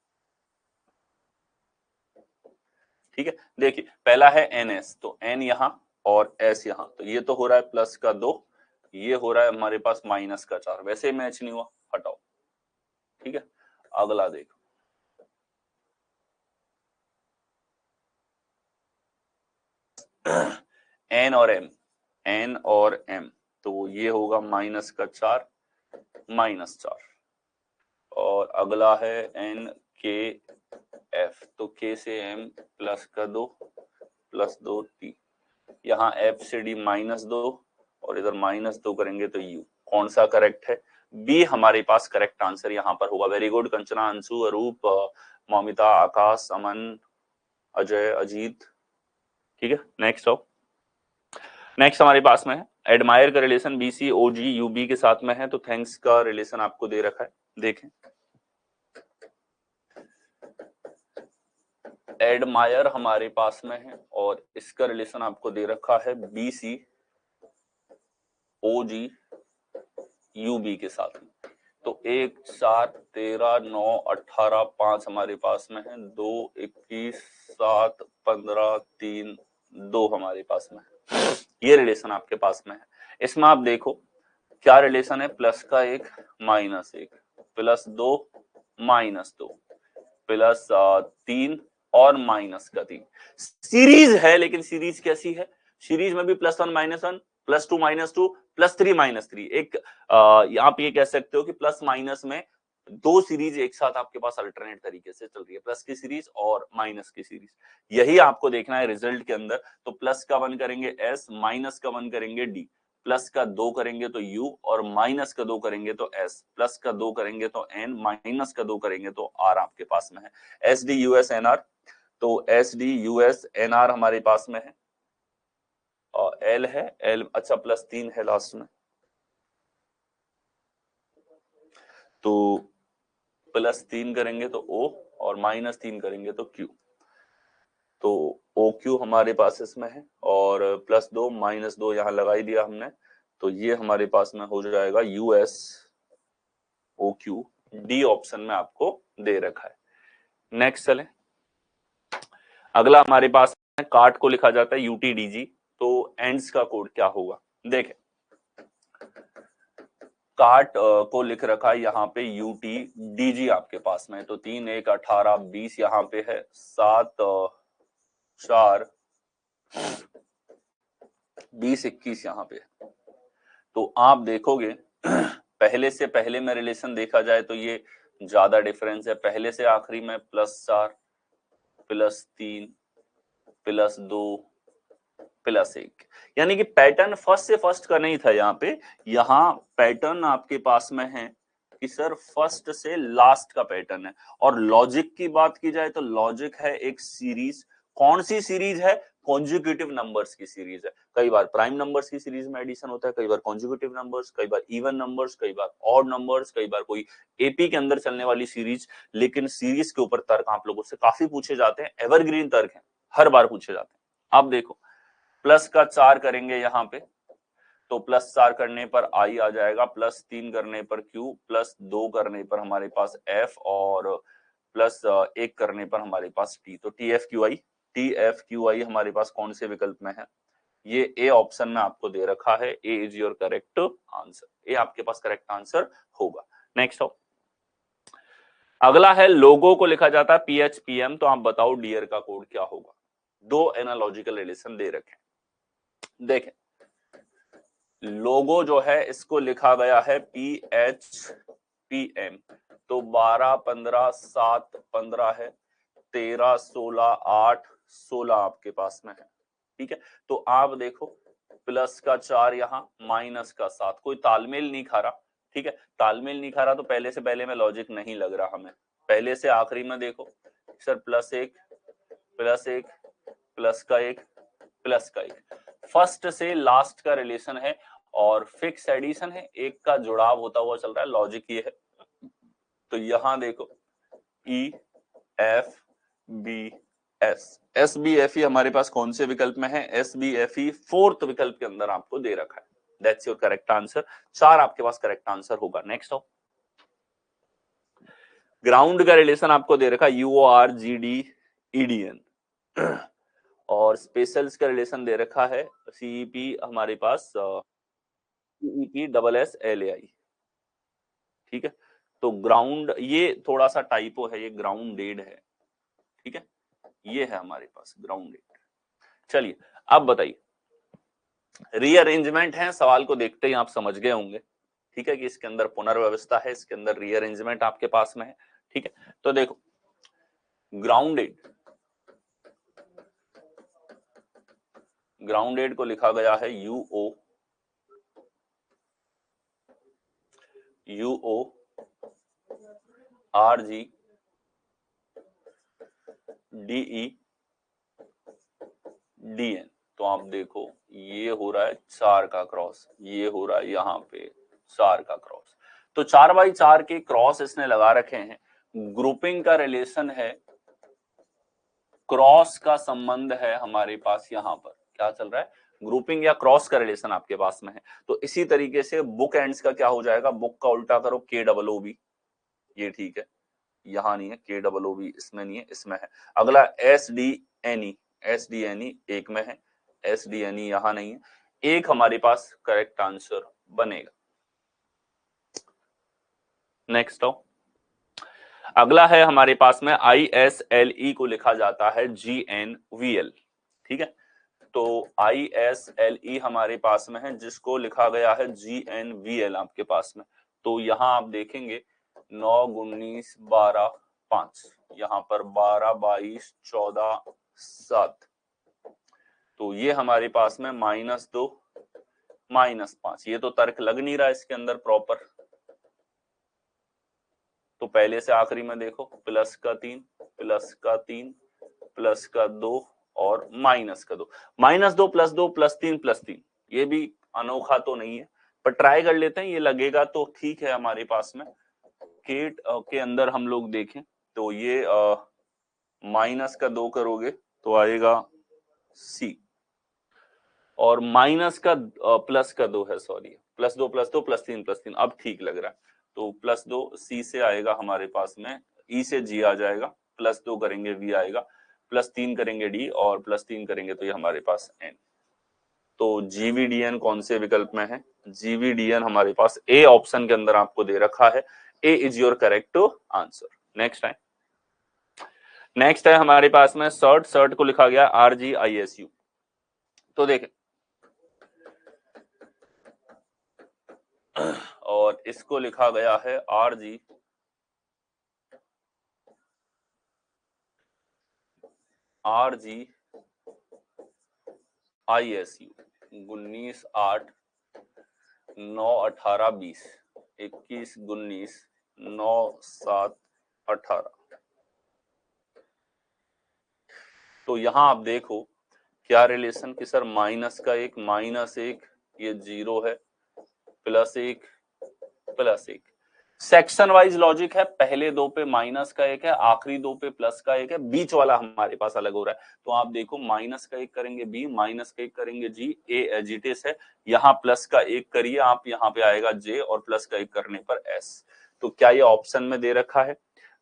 ठीक है। देखिए पहला है NS, तो N यहां और S यहां, तो ये तो हो रहा है प्लस का 2, ये हो रहा है हमारे पास -4, वैसे मैच नहीं हुआ, हटाओ, ठीक है। अगला देखो N और M, तो ये होगा -4 -4, और अगला है NKF, तो K से M प्लस का 2 +2 T, यहाँ F से D -2 और इधर -2 करेंगे तो U, कौन सा करेक्ट है, बी हमारे पास करेक्ट आंसर यहां पर होगा। वेरी गुड कंचना, अंशु, अरूप, मौमिता, आकाश, अमन, अजय, अजीत, ठीक है। नेक्स्ट हमारे पास में है एडमायर का रिलेशन BC OG UB के साथ में है, तो थैंक्स का रिलेशन आपको दे रखा है। देखें एडमायर हमारे पास में है और इसका रिलेशन आपको दे रखा है BC OG UB के साथ में। तो 1 4 13 9 18 5 हमारे पास में है, 2 21 7 15 3 2 हमारे पास में है। ये रिलेशन आपके पास में है। इसमें आप देखो क्या रिलेशन है, प्लस का 1 माइनस 1 प्लस 2 माइनस 2 प्लस 3 और माइनस का 3 सीरीज है। लेकिन सीरीज कैसी है, सीरीज में भी +1 -1 +2 -2 +3 -3 एक आप ये कह सकते हो कि प्लस माइनस में दो सीरीज एक साथ आपके पास अल्टरनेट तरीके से चल रही है, प्लस की सीरीज और माइनस की सीरीज। यही आपको देखना है रिजल्ट के अंदर। तो प्लस का 1 करेंगे S, माइनस का 1 करेंगे D, प्लस का 2 करेंगे तो U और माइनस का 2 करेंगे तो S, प्लस का 2 करेंगे तो N, माइनस का 2 करेंगे तो R आपके पास में है। SD US NR, तो SD US NR हमारे पास में है और L है L, अच्छा +3 है लास्ट में, तो +3 करेंगे तो O और -3 करेंगे तो Q, तो OQ हमारे पास इसमें है और +2 -2 यहां लगा ही दिया हमने, तो ये हमारे पास में हो जाएगा US OQ, D ऑप्शन में आपको दे रखा है। नेक्स्ट चलें, अगला हमारे पास कार्ड को लिखा जाता है UTDG, तो एंड्स का कोड क्या होगा देखें। कार्ट को लिख रखा है यहाँ पे UTDG आपके पास में, तो 3 1 18 20 यहाँ पे है, 7 4 20 21 यहाँ पे। तो आप देखोगे पहले से पहले में रिलेशन देखा जाए तो ये ज्यादा डिफरेंस है, पहले से आखिरी में +4 +3 +2 +1, यानी कि पैटर्न फर्स्ट से फर्स्ट का नहीं था यहाँ पे, यहाँ पैटर्न आपके पास में है कि सर फर्स्ट से लास्ट का पैटर्न है। और लॉजिक की बात की जाए तो लॉजिक है एक सीरीज, कौन सी सीरीज है, कॉन्जिक्यूटिव नंबर्स की सीरीज है। कई बार प्राइम नंबर्स की सीरीज में एडिशन होता है, कई बार कॉन्जिक्यूटिव नंबर्स, कई बार इवन नंबर्स, कई बार ऑड नंबर्स, कई बार कोई एपी के अंदर चलने वाली सीरीज। लेकिन सीरीज के ऊपर तर्क आप लोगों से काफी पूछे जाते हैं, एवरग्रीन तर्क है, हर बार पूछे जाते हैं। आप देखो प्लस का 4 करेंगे यहाँ पे, तो +4 करने पर I आ जाएगा, +3 करने पर Q, +2 करने पर हमारे पास F और +1 करने पर हमारे पास T। तो TFQI हमारे पास कौन से विकल्प में है, ये A ऑप्शन में आपको दे रखा है। A is your correct answer, A आपके पास करेक्ट आंसर होगा। नेक्स्ट हो, अगला है लोगो को लिखा जाता है PHPM, तो आप बताओ डियर का कोड क्या होगा। दो एनालॉजिकल रिलेशन दे रखे, देखें लोगो जो है इसको लिखा गया है PHPM, तो 12 15 7 15 है, 13 16 8 16 आपके पास में है। ठीक है, तो आप देखो प्लस का 4 यहाँ, माइनस का 7, कोई तालमेल नहीं खा रहा। ठीक है, तालमेल नहीं खा रहा तो पहले से पहले में लॉजिक नहीं लग रहा हमें। पहले से आखिरी में देखो सर +1 +1 प्लस का 1 प्लस का 1, फर्स्ट से लास्ट का रिलेशन है और फिक्स एडिशन है, एक का जुड़ाव होता हुआ चल रहा है, लॉजिक ये है। तो यहां देखो EFBS, SBFE हमारे पास कौन से विकल्प में है, SBFE फोर्थ विकल्प के अंदर आपको दे रखा है। दैट्स योर करेक्ट आंसर, 4 आपके पास करेक्ट आंसर होगा। नेक्स्ट हो, ग्राउंड का रिलेशन आपको दे रखा है UORGDEDN और स्पेशल्स का रिलेशन दे रखा है CEP हमारे पास CEPSSLAI। ठीक है, तो ग्राउंड ये थोड़ा सा टाइपो है, ये ग्राउंडेड है। ठीक है, ये है हमारे पास ग्राउंडेड। चलिए अब बताइए, रीअरेंजमेंट है, सवाल को देखते ही आप समझ गए होंगे। ठीक है, कि इसके अंदर पुनर्व्यवस्था है, इसके अंदर रीअरेंजमेंट आपके पास में है। ठीक है, तो देखो ग्राउंडेड को लिखा गया है UORGDEDN। तो आप देखो ये हो रहा है 4 का क्रॉस, ये हो रहा है यहाँ पे 4 का क्रॉस, तो 4x4 के क्रॉस इसने लगा रखे हैं। ग्रुपिंग का रिलेशन है क्रॉस का संबंध है हमारे पास, यहां पर क्या चल रहा है, ग्रुपिंग या क्रॉस का रिलेशन आपके पास में है। तो इसी तरीके से बुक एंड्स का क्या हो जाएगा, बुक का उल्टा करो KOOB, ये ठीक है, यहां नहीं है KOOB, इसमें नहीं है, इसमें है। अगला SDNE, SDNE एक में है, SDNE यहां नहीं है, एक हमारे पास करेक्ट आंसर बनेगा। नेक्स्ट आओ, अगला है हमारे पास में ISLE को लिखा जाता है GNVL, ठीक है। तो ISLE हमारे पास में है जिसको लिखा गया है GNVL आपके पास में। तो यहां आप देखेंगे 9, 19, 12, 5, यहां पर 12, 22, 14, 7, तो ये हमारे पास में -2, -5, ये तो तर्क लग नहीं रहा इसके अंदर प्रॉपर। तो पहले से आखिरी में देखो, प्लस का 3, प्लस का 3, प्लस का 2 और माइनस का 2, -2 +2 +3 +3, ये भी अनोखा तो नहीं है, पर ट्राई कर लेते हैं, ये लगेगा तो ठीक है। हमारे पास में केट के अंदर हम लोग देखें तो ये माइनस का 2 करोगे तो आएगा C, और माइनस का प्लस का 2 है, सॉरी, +2 +2 +3 +3, अब ठीक लग रहा है। तो +2 C से आएगा हमारे पास में, E से G आ जाएगा, +2 करेंगे V आएगा, +3 करेंगे D, और +3 करेंगे तो ये हमारे पास N। तो GVDN कौन से विकल्प में है, GVDN हमारे पास A ऑप्शन के अंदर आपको दे रखा है, A is your correct answer. Next है हमारे पास में सर्ट को लिखा गया RGISU। तो देखें, और इसको लिखा गया है RGISU, 19, 8, 9, 18, 20, 21, 19, 9, 7, 18। तो यहां आप देखो क्या रिलेशन कि सर -1, ये 0 है, +1, +1, सेक्शन वाइज लॉजिक है, पहले 2 पे -1 है, आखिरी 2 पे +1 है, बीच वाला हमारे पास अलग हो रहा है। तो आप देखो -1 करेंगे B, -1 करेंगे G, A एजिटेस है, यहाँ +1 करिए आप, यहाँ पे आएगा J, और +1 करने पर S। तो क्या ये ऑप्शन में दे रखा है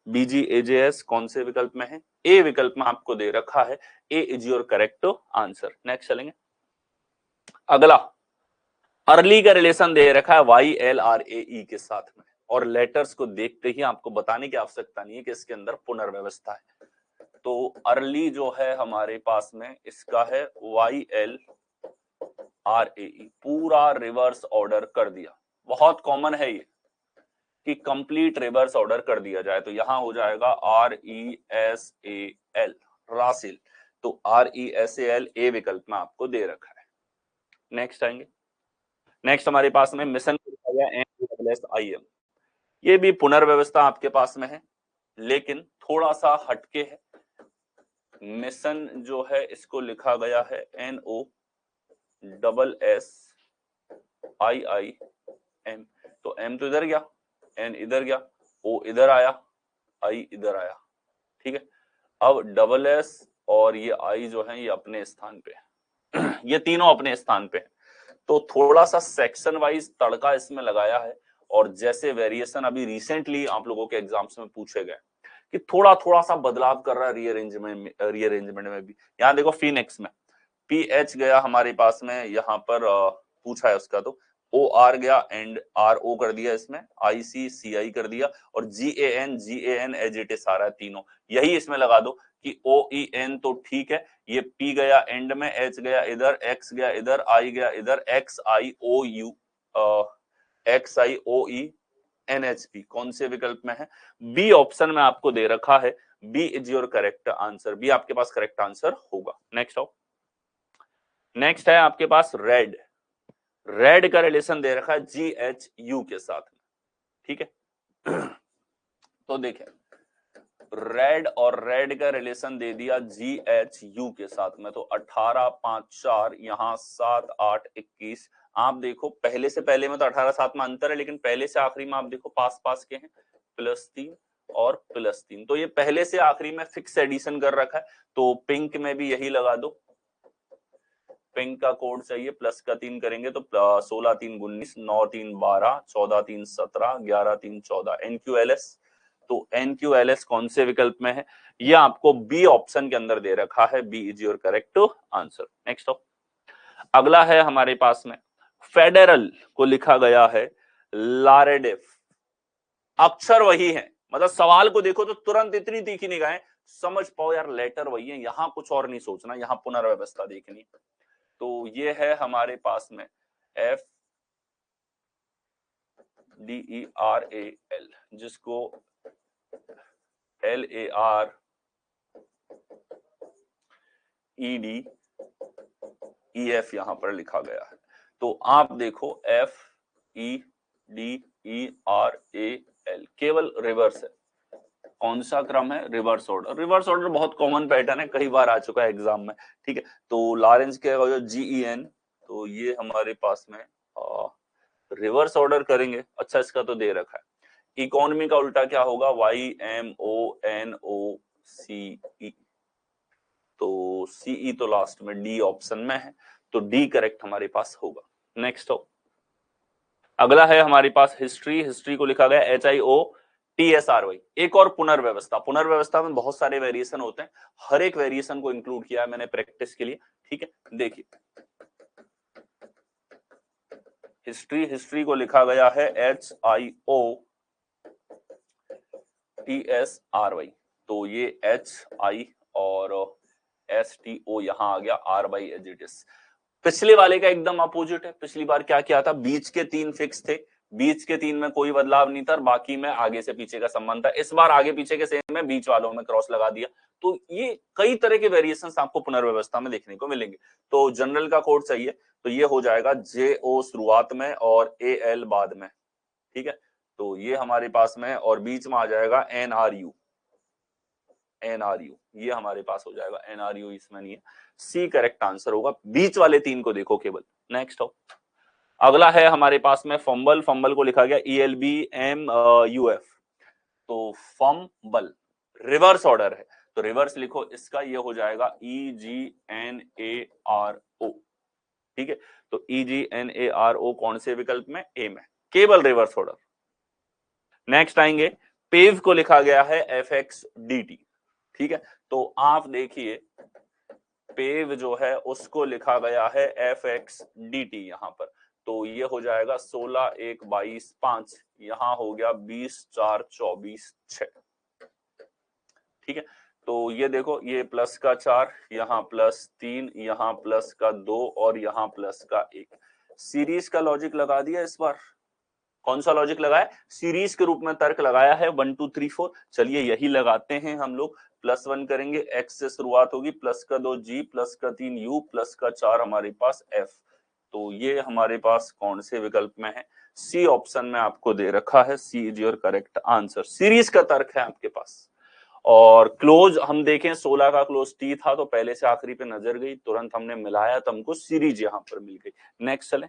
BGAJS, कौन से विकल्प में है, A विकल्प में आपको दे रखा है, A is your correct answer. Next चलेंगे, अगला अर्ली का रिलेशन दे रखा है YLRAE के साथ में, और लेटर्स को देखते ही आपको बताने की आवश्यकता नहीं है कि इसके अंदर पुनर्व्यवस्था है। तो अर्ली जो है हमारे पास में इसका है YLRAE, पूरा रिवर्स ऑर्डर कर दिया, बहुत कॉमन है ये कि कंप्लीट रिवर्स ऑर्डर कर दिया जाए। तो यहां हो जाएगा RESAL, रासिल। तो RESAL A विकल्प में आपको दे रखा है। नेक्स्ट आएंगे, नेक्स्ट हमारे पास में मिशन NSSIM, ये भी पुनर्व्यवस्था आपके पास में है, लेकिन थोड़ा सा हटके है। मिशन जो है इसको लिखा गया है NOSSIIM, तो M तो इधर गया, N इधर गया, O इधर आया, I इधर आया, ठीक है। अब SS और ये I जो है ये अपने स्थान पे है, ये तीनों अपने स्थान पे है। तो थोड़ा सा सेक्शन वाइज तड़का इसमें लगाया है, और जैसे वेरिएशन अभी रिसेंटली आप लोगों के एग्जाम्स में पूछे गए कि थोड़ा थोड़ा सा बदलाव कर रहा है रीअरेंजमेंट में भी। यहाँ देखो फिनिक्स में PH गया हमारे पास में, यहाँ पर पूछा है उसका, तो OR गया एंड RO कर दिया, इसमें ICCI कर दिया, और GAN एज इट इज आ रहा है तीनों, यही इसमें लगा दो कि OEN तो ठीक है, ये P गया एंड में, H गया इधर, X गया इधर, I गया इधर, XIOENHP कौन से विकल्प में है, B ऑप्शन में आपको दे रखा है, B is your correct answer, B आपके पास करेक्ट आंसर होगा। नेक्स्ट आओ, नेक्स्ट है आपके पास रेड का रिलेशन दे रखा है GHU के साथ में, ठीक है। तो देखें, रेड और रेड का रिलेशन दे दिया GHU के साथ में, तो 18, 5, 4, यहाँ 7, 8, 21। आप देखो पहले से पहले में तो 18, 7 में अंतर है, लेकिन पहले से आखिरी में आप देखो पास पास के हैं, +3 और +3। तो ये पहले से आखिरी में फिक्स एडिशन कर रखा है, तो पिंक में भी यही लगा दो। पिंक का कोड चाहिए, +3 करेंगे तो 16 3 19, 9 3 12, 14 3 17, 11 3 14 NQLS। तो NQLS कौन से विकल्प में है? ये आपको बी ऑप्शन के अंदर दे रखा है। B is your correct answer. Next अगला है हमारे पास में फेडरल को लिखा गया है लारेडेफ। अक्षर वही है, मतलब सवाल को देखो तो तुरंत इतनी तीखी निगाहें, समझ पाओ यार लेटर वही है, यहां कुछ और नहीं सोचना, यहां पुनर्व्यवस्था देखनी। तो ये है हमारे पास में FDERAL, जिसको LAREDEF यहां पर लिखा गया है। तो आप देखो FEDERAL केवल रिवर्स है। कौन सा क्रम है? Reverse order. रिवर्स ऑर्डर बहुत कॉमन पैटर्न है, कई बार आ चुका है एग्जाम में, ठीक है। तो लॉरेंस के GEN, तो ये हमारे पास में रिवर्स ऑर्डर करेंगे। अच्छा, इसका तो दे रखा है। इकोनॉमी का उल्टा क्या होगा? YMONOCE। तो CE तो लास्ट में डी ऑप्शन में है, तो डी करेक्ट हमारे पास होगा। नेक्स्ट हो, अगला है हमारे पास हिस्ट्री। हिस्ट्री को लिखा गया HIOTSRY। एक और पुनर्व्यवस्था। पुनर्व्यवस्था में बहुत सारे वेरिएशन होते हैं, हर एक वेरिएशन को इंक्लूड किया है मैंने प्रैक्टिस के लिए, ठीक है। देखिए हिस्ट्री को लिखा गया है HIOTSRY। तो ये HI और STO यहां आ गया, RY एज इट इज। पिछले वाले का एकदम अपोजिट है। पिछली बार क्या किया था? बीच के 3 फिक्स थे, बीच के 3 में कोई बदलाव नहीं था, बाकी में आगे से पीछे का संबंध था। इस बार आगे पीछे के सेम में, बीच वालों में क्रॉस लगा दिया। तो ये कई तरह के वेरिएशंस आपको पुनर्व्यवस्था में देखने को मिलेंगे। तो जनरल का कोड चाहिए, तो ये हो जाएगा JO शुरुआत में और AL बाद में, ठीक है। तो ये हमारे पास में, और बीच में आ जाएगा NRU। ये हमारे पास हो जाएगा NRU, इसमें नहीं है। सी करेक्ट आंसर होगा। बीच वाले 3 को देखो केवल। नेक्स्ट हो, अगला है हमारे पास में फंबल। फंबल को लिखा गया ELBMUF। तो फंबल रिवर्स ऑर्डर है, तो रिवर्स लिखो इसका, ये हो जाएगा EGNARO, ठीक है। तो EGNARO कौन से विकल्प में? ए में, केवल रिवर्स ऑर्डर। नेक्स्ट आएंगे, पेव को लिखा गया है FXDT, ठीक है। तो आप देखिए पेव जो है उसको लिखा गया है FXDT यहां पर। तो ये हो जाएगा 16 1 22 5, यहां हो गया 20 4 24 6, ठीक है। तो ये देखो, ये प्लस का 4, यहाँ +3, यहाँ प्लस का 2 और यहाँ प्लस का 1। सीरीज का लॉजिक लगा दिया इस बार। कौन सा लॉजिक लगाया? सीरीज के रूप में तर्क लगाया है 1 2 3 4। चलिए यही लगाते हैं हम लोग। +1 करेंगे, x से शुरुआत होगी, प्लस का 2 G, प्लस का 3 U, प्लस का 4 हमारे पास F। तो ये हमारे पास कौन से विकल्प में है? सी ऑप्शन में आपको दे रखा है। C is your correct answer. Series का तर्क है आपके पास। और क्लोज हम देखें, 16 का क्लोज T था, तो पहले से आखिरी पे नजर गई, तुरंत हमने मिलाया तो हमको सीरीज यहां पर मिल गई। नेक्स्ट चले,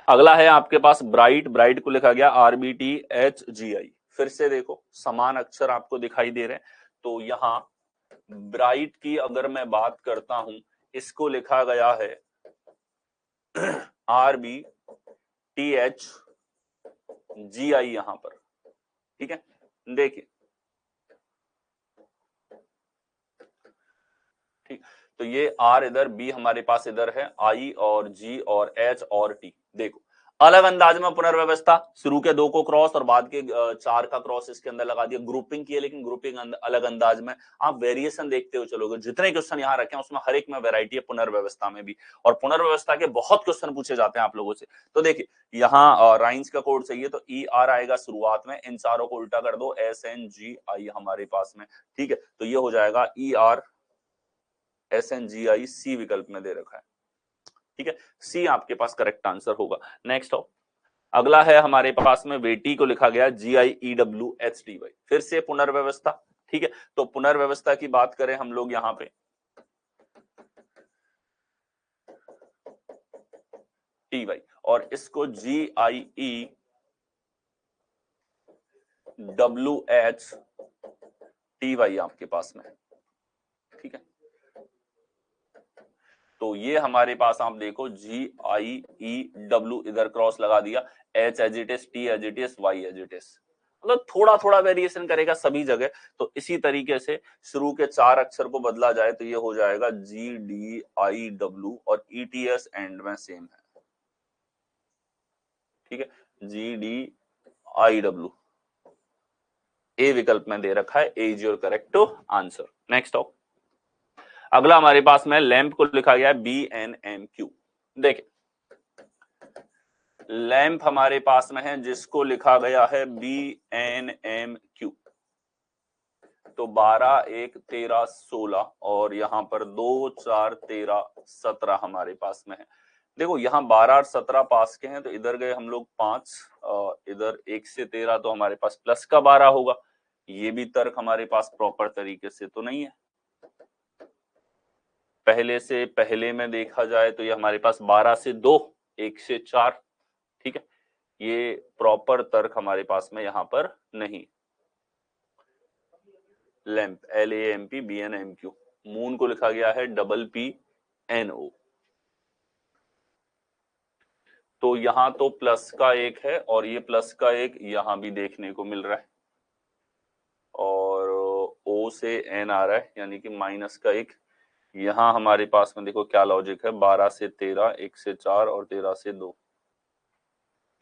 अगला है आपके पास ब्राइट। ब्राइट को लिखा गया RBTHGI। फिर से देखो समान अक्षर आपको दिखाई दे रहे हैं। तो यहां ब्राइट की अगर मैं बात करता हूं, इसको लिखा गया है RBTHGI यहां पर, ठीक है। देखिए ठीक, तो ये R इधर, B हमारे पास इधर है, I और G और H और T। देखो अलग अंदाज में पुनर्व्यवस्था, शुरू के 2 को क्रॉस और बाद के 4 का क्रॉस इसके अंदर लगा दिया। ग्रुपिंग की है, लेकिन ग्रुपिंग अलग अंदाज में। आप वेरिएशन देखते हो चलोगे, जितने क्वेश्चन यहाँ रखे हैं उसमें हर एक में वैरायटी है पुनर्व्यवस्था में भी, और पुनर्व्यवस्था के बहुत क्वेश्चन पूछे जाते हैं आप लोगों से। तो देखिए यहाँ राइंस का कोड चाहिए, तो ER आएगा शुरुआत में, इन चारों को उल्टा कर दो, SNGI हमारे पास में, ठीक है। तो ये हो जाएगा ER SNGI, सी विकल्प में दे रखा है, ठीक है। सी आपके पास करेक्ट आंसर होगा। नेक्स्ट हो, अगला है हमारे पास में वेटी को लिखा गया GIEWHTY। फिर से पुनर्व्यवस्था, ठीक है। तो पुनर्व्यवस्था की बात करें हम लोग यहाँ पे TY, और इसको GIEWHTY WHTY आपके पास में, ठीक है। तो ये हमारे पास आप देखो GIEW इधर क्रॉस लगा दिया, H as it is, T as it is, Y as it is, मतलब थोड़ा थोड़ा वेरिएशन करेगा सभी जगह। तो इसी तरीके से शुरू के 4 अक्षर को बदला जाए तो ये हो जाएगा GDIW और ETS एंड में सेम है, ठीक है, GDIW। ए विकल्प में दे रखा है, A is your correct answer. Next आओ, अगला हमारे पास में लैंप को लिखा गया है BNMQ। देखिए लैंप हमारे पास में है जिसको लिखा गया है BNMQ, तो 12 1 13 16 और यहां पर 2 4 13 17 हमारे पास में है। देखो यहाँ 12 और 17 पास के हैं तो इधर गए हम लोग 5, इधर 1 से 13 तो हमारे पास प्लस का 12 होगा। ये भी तर्क हमारे पास प्रॉपर तरीके से तो नहीं है। पहले से पहले में देखा जाए तो ये हमारे पास 12 से 2, 1 से 4, ठीक है, ये प्रॉपर तर्क हमारे पास में यहां पर नहीं। लैंप LAMP BNMQ, मून को लिखा गया है PPNO, तो यहां तो प्लस का 1 है और ये प्लस का 1 यहां भी देखने को मिल रहा है, और O से N आ रहा है यानी कि माइनस का 1। यहां हमारे पास में देखो क्या लॉजिक है, 12 से 13, 1 से 4 और 13 से 2,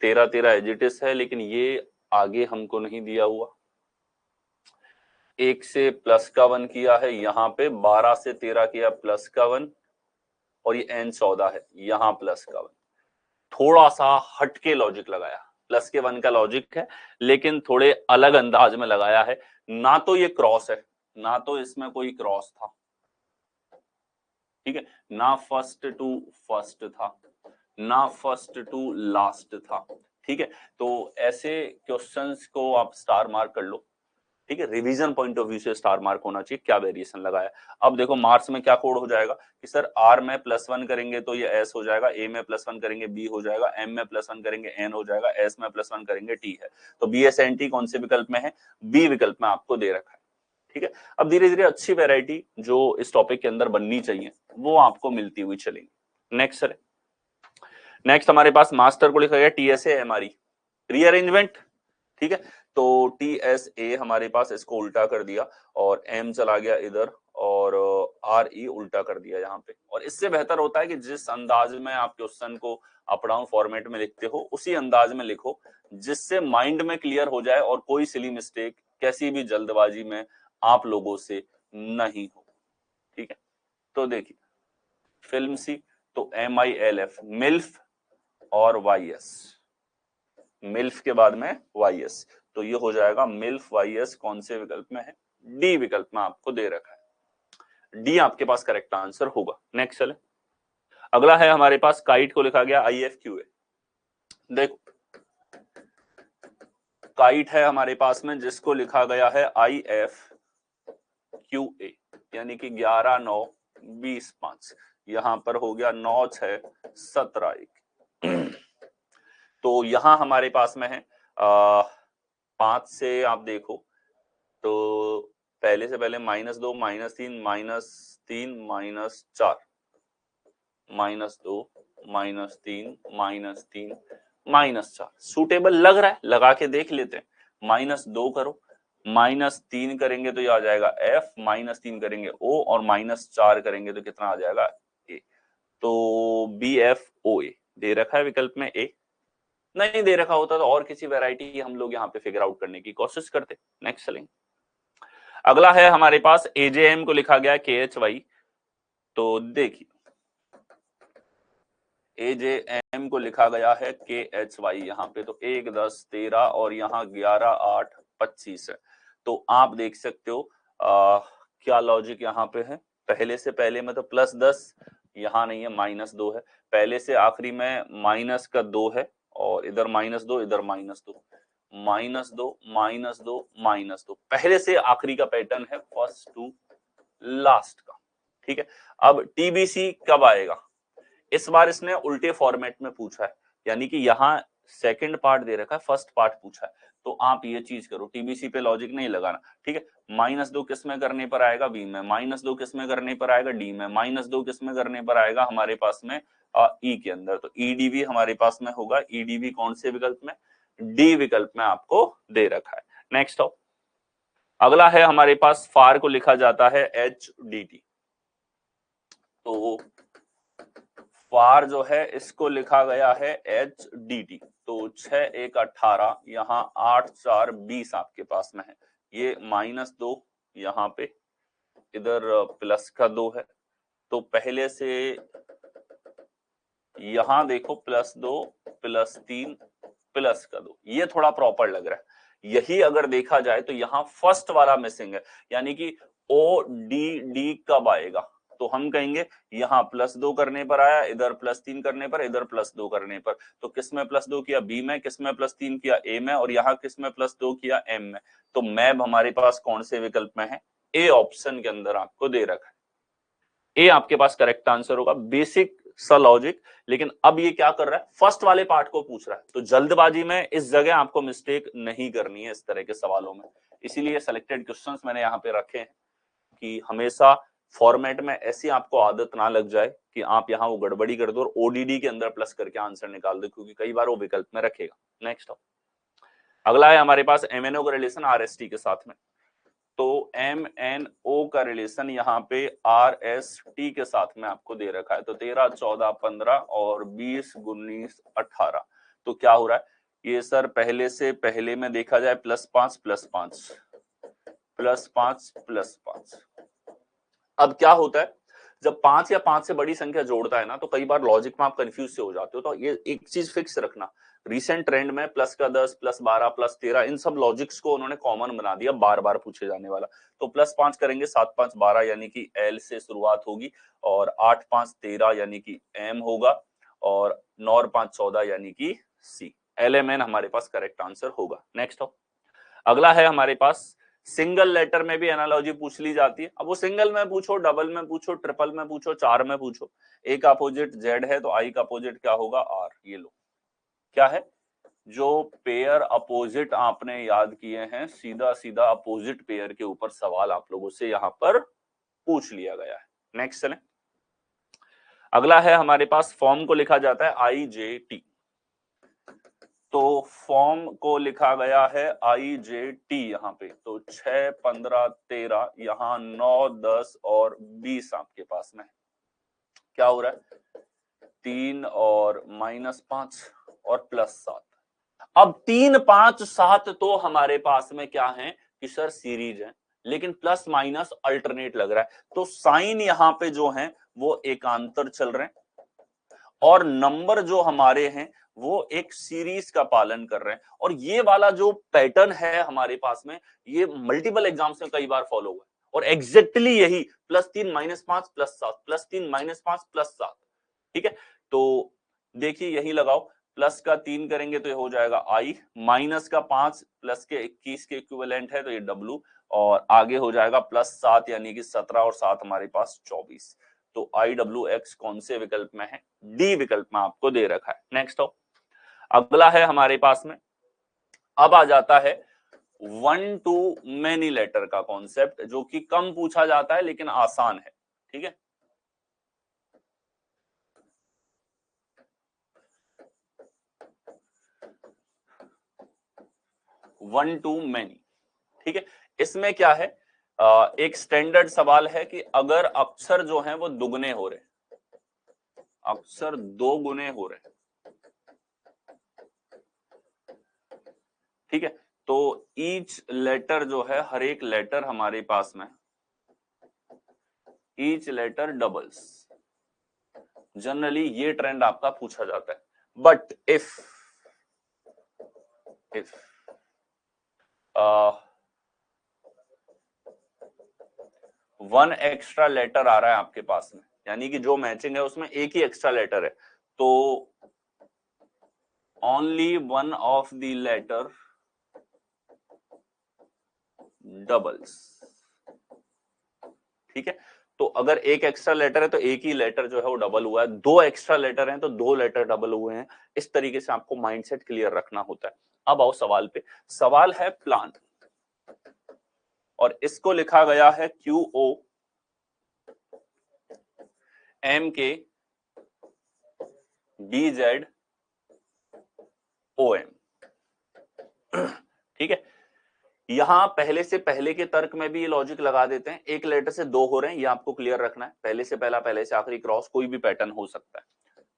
13 13 एजिटिस है, लेकिन ये आगे हमको नहीं दिया हुआ। 1 से प्लस का 1 किया है, यहाँ पे 12 से 13 किया प्लस का 1, और ये N 14 है, यहाँ प्लस का 1। थोड़ा सा हटके लॉजिक लगाया, प्लस के 1 का लॉजिक है लेकिन थोड़े अलग अंदाज में लगाया है। ना तो ये क्रॉस है, ना तो इसमें कोई क्रॉस था, ठीक है, ना फर्स्ट टू फर्स्ट था, ना फर्स्ट टू लास्ट था, ठीक है। तो ऐसे क्वेश्चंस को आप स्टार मार्क कर लो, ठीक है, रिवीजन पॉइंट ऑफ व्यू से स्टार मार्क होना चाहिए क्या वेरिएशन लगाया। अब देखो मार्क्स में क्या कोड हो जाएगा कि सर R में +1 करेंगे तो ये S हो जाएगा, A में +1 करेंगे B हो जाएगा, M में +1 करेंगे N हो जाएगा, S में +1 करेंगे T है। तो BSNT कौन से विकल्प में है, B विकल्प में आपको दे रखा है, ठीक है। अब धीरे धीरे अच्छी वेराइटी जो इस टॉपिक के अंदर बननी चाहिए वो आपको मिलती हुई चलेंगी। नेक्स्ट सर, नेक्स्ट हमारे पास मास्टर को लिखा गया TSA MRE रीअरेंजमेंट, ठीक है। तो TSA हमारे पास इसको उल्टा कर दिया और M चला गया इधर और RE उल्टा कर दिया यहाँ पे। और इससे बेहतर होता है कि जिस अंदाज में आप क्वेश्चन को अप डाउन फॉर्मेट में लिखते हो उसी अंदाज में लिखो जिससे माइंड में क्लियर हो जाए और कोई सिली मिस्टेक कैसी भी जल्दबाजी में आप लोगों से नहीं हो, ठीक है। तो देखिए फिल्म सी तो MILF मिल्फ और YS, मिल्फ के बाद में YS, तो ये हो जाएगा मिल्फ YS कौन से विकल्प में है, डी विकल्प में आपको दे रखा है, डी आपके पास करेक्ट आंसर होगा। नेक्स्ट चले, अगला है हमारे पास काइट को लिखा गया IFQA। देखो काइट है हमारे पास में जिसको लिखा गया है IFQA यानी कि 11 9 20 5, यहां पर हो गया 9 6 17 1। तो यहां हमारे पास में है 5 से आप देखो तो पहले से पहले -2 -3 -3 -4 -2 -3 -3 -4 सूटेबल लग रहा है, लगा के देख लेते हैं। -2 करो, -3 करेंगे तो ये आ जाएगा F, -3 करेंगे O और -4 करेंगे तो कितना आ जाएगा A। तो BFOA दे रखा है विकल्प में A, नहीं दे रखा होता तो और किसी वैरायटी हम लोग यहाँ पे फिगर आउट करने की कोशिश करते। नेक्स्ट चलेंगे, अगला है हमारे पास AJM को लिखा गया KHY। तो देखिए AJM को लिखा गया है KHY यहाँ पे, तो 1 10 13 और यहाँ 11 8 25 है। तो आप देख सकते हो क्या लॉजिक यहाँ पे है, पहले से पहले में तो +10 यहाँ नहीं है, -2 है, पहले से आखिरी में माइनस का 2 है और इधर -2 इधर -2 -2 -2 पहले से आखिरी का पैटर्न है फर्स्ट टू लास्ट का, ठीक है। अब TBC कब आएगा, इस बार इसने उल्टे फॉर्मेट में पूछा है यानी कि यहाँ सेकंड पार्ट दे रखा है, फर्स्ट पार्ट पूछा है, तो आप ये चीज करो, टीबीसी पे लॉजिक नहीं लगाना, ठीक है। -2 किस में करने पर आएगा, बी में, -2 किस में करने पर आएगा, डी में, -2 किस में करने पर आएगा हमारे पास में ई के अंदर, तो ईडीवी हमारे पास में होगा, ईडीवी कौन से विकल्प में, डी विकल्प में आपको दे रखा है। नेक्स्ट हो, अगला है हमारे पास फार को लिखा जाता है एच डी टी, तो फार जो है इसको लिखा गया है एच डी टी, तो 6 1 18, यहाँ 8 4 20 आपके पास में है, ये -2 यहाँ पे, इधर प्लस का 2 है, तो पहले से यहां देखो +2 +3 प्लस का 2, ये थोड़ा प्रॉपर लग रहा है। यही अगर देखा जाए तो यहाँ फर्स्ट वाला मिसिंग है, यानी कि ओ डी डी कब आएगा, तो हम कहेंगे यहाँ +2 करने पर आया, इधर +3 करने पर, इधर +2 करने पर, तो किसमें +2 किया, बी में, किसमें +3 किया, ए में, और यहाँ किसमें +2 किया, एम में, तो मैप हमारे पास कौन से विकल्प में है, ए ऑप्शन के अंदर आपको दे रखा है, ए आपके पास करेक्ट आंसर होगा। बेसिक सा लॉजिक, लेकिन अब ये क्या कर रहा है, फर्स्ट वाले पार्ट को पूछ रहा है, तो जल्दबाजी में इस जगह आपको मिस्टेक नहीं करनी है इस तरह के सवालों में, इसीलिए सिलेक्टेड क्वेश्चंस मैंने यहाँ पे रखे हैं कि हमेशा फॉर्मेट में ऐसी आपको आदत ना लग जाए कि आप यहाँ वो गड़बड़ी कर दो और ओडीडी के अंदर प्लस करके आंसर निकाल दो, क्योंकि कई बार वो विकल्प में रखेगा। नेक्स्ट अगला है हमारे पास एमएनओ का रिलेशन आरएसटी के साथ में, तो एम एन ओ का रिलेशन यहाँ पे आर एस टी के साथ में आपको दे रखा है, तो 13 14 15 और 20 19 18, तो क्या हो रहा है ये सर, पहले से पहले में देखा जाए +5 +5 +5 +5, अब क्या होता है जब 5 या 5 से बड़ी संख्या जोड़ता है ना, तो कई बार लॉजिक में आप कंफ्यूज से हो जाते हो, तो ये एक चीज फिक्स रखना, रिसेंट ट्रेंड में +10 +12 +13 इन सब लॉजिक्स को उन्होंने कॉमन बना दिया, बार बार पूछे जाने वाला, तो +5 करेंगे 7 5 12 यानी कि एल से शुरुआत होगी, और 8 5 13 यानी कि एम होगा, और 9 5 14 यानी कि सी, LMN हमारे पास करेक्ट आंसर होगा। नेक्स्ट हो, अगला है हमारे पास सिंगल लेटर में भी एनालॉजी पूछ ली जाती है, अब वो सिंगल में पूछो, डबल में पूछो, ट्रिपल में पूछो, 4 में पूछो, ए का अपोजिट जेड है तो आई का अपोजिट क्या होगा, आर, ये लो क्या है, जो पेयर अपोजिट आपने याद किए हैं, सीधा सीधा अपोजिट पेयर के ऊपर सवाल आप लोगों से यहां पर पूछ लिया गया है। नेक्स्ट चलें, अगला है हमारे पास फॉर्म को लिखा जाता है IJT, तो फॉर्म को लिखा गया है IJT यहाँ पे, तो 6 15 13, यहाँ 9 10 और 20 आपके पास में क्या हो रहा है, 3 और -5 और +7, अब 3 5 7 तो हमारे पास में क्या है कि सर सीरीज है, लेकिन प्लस माइनस अल्टरनेट लग रहा है, तो साइन यहाँ पे जो है वो एकांतर चल रहे हैं, और नंबर जो हमारे हैं वो एक सीरीज का पालन कर रहे हैं, और ये वाला जो पैटर्न है हमारे पास में, ये मल्टीपल एग्जाम्स में कई बार फॉलो हुआ है, और एग्जैक्टली यही +3 -5 +7 +3 -5 +7, ठीक है, तो देखिए यही लगाओ, प्लस का 3 करेंगे तो ये हो जाएगा आई, माइनस का 5 प्लस के 21 के इक्विवेलेंट है तो ये डब्ल्यू, और आगे हो जाएगा +7 यानी कि 17 और 7 हमारे पास 24, तो IWX कौन से विकल्प में है, डी विकल्प में आपको दे रखा है। नेक्स्ट हो, अगला है हमारे पास में, अब आ जाता है 1 to many लेटर का कॉन्सेप्ट, जो कि कम पूछा जाता है लेकिन आसान है, ठीक है, वन टू मैनी, ठीक है, इसमें क्या है, एक स्टैंडर्ड सवाल है कि अगर अक्षर जो है वो दुगने हो रहे, अक्षर 2 गुने हो रहे, ठीक है, तो ईच लेटर जो है, हर एक लेटर हमारे पास में, ईच लेटर डबल्स, जनरली ये ट्रेंड आपका पूछा जाता है, but if one extra letter आ रहा है आपके पास में, यानी कि जो मैचिंग है उसमें एक ही एक्स्ट्रा लेटर है, तो only one of the letter doubles, ठीक है, तो अगर एक एक्स्ट्रा लेटर है तो एक ही लेटर जो है वो डबल हुआ है, दो एक्स्ट्रा लेटर हैं तो दो लेटर डबल हुए हैं। इस तरीके से आपको माइंडसेट क्लियर रखना होता है। अब आओ सवाल पे। सवाल है प्लांट और इसको लिखा गया है QO MK BZ OM। ठीक है, यहां पहले से पहले के तर्क में भी ये लॉजिक लगा देते हैं, एक लेटर से दो हो रहे हैं, ये आपको क्लियर रखना है। पहले से पहला, पहले से आखिरी, क्रॉस कोई भी पैटर्न हो सकता है।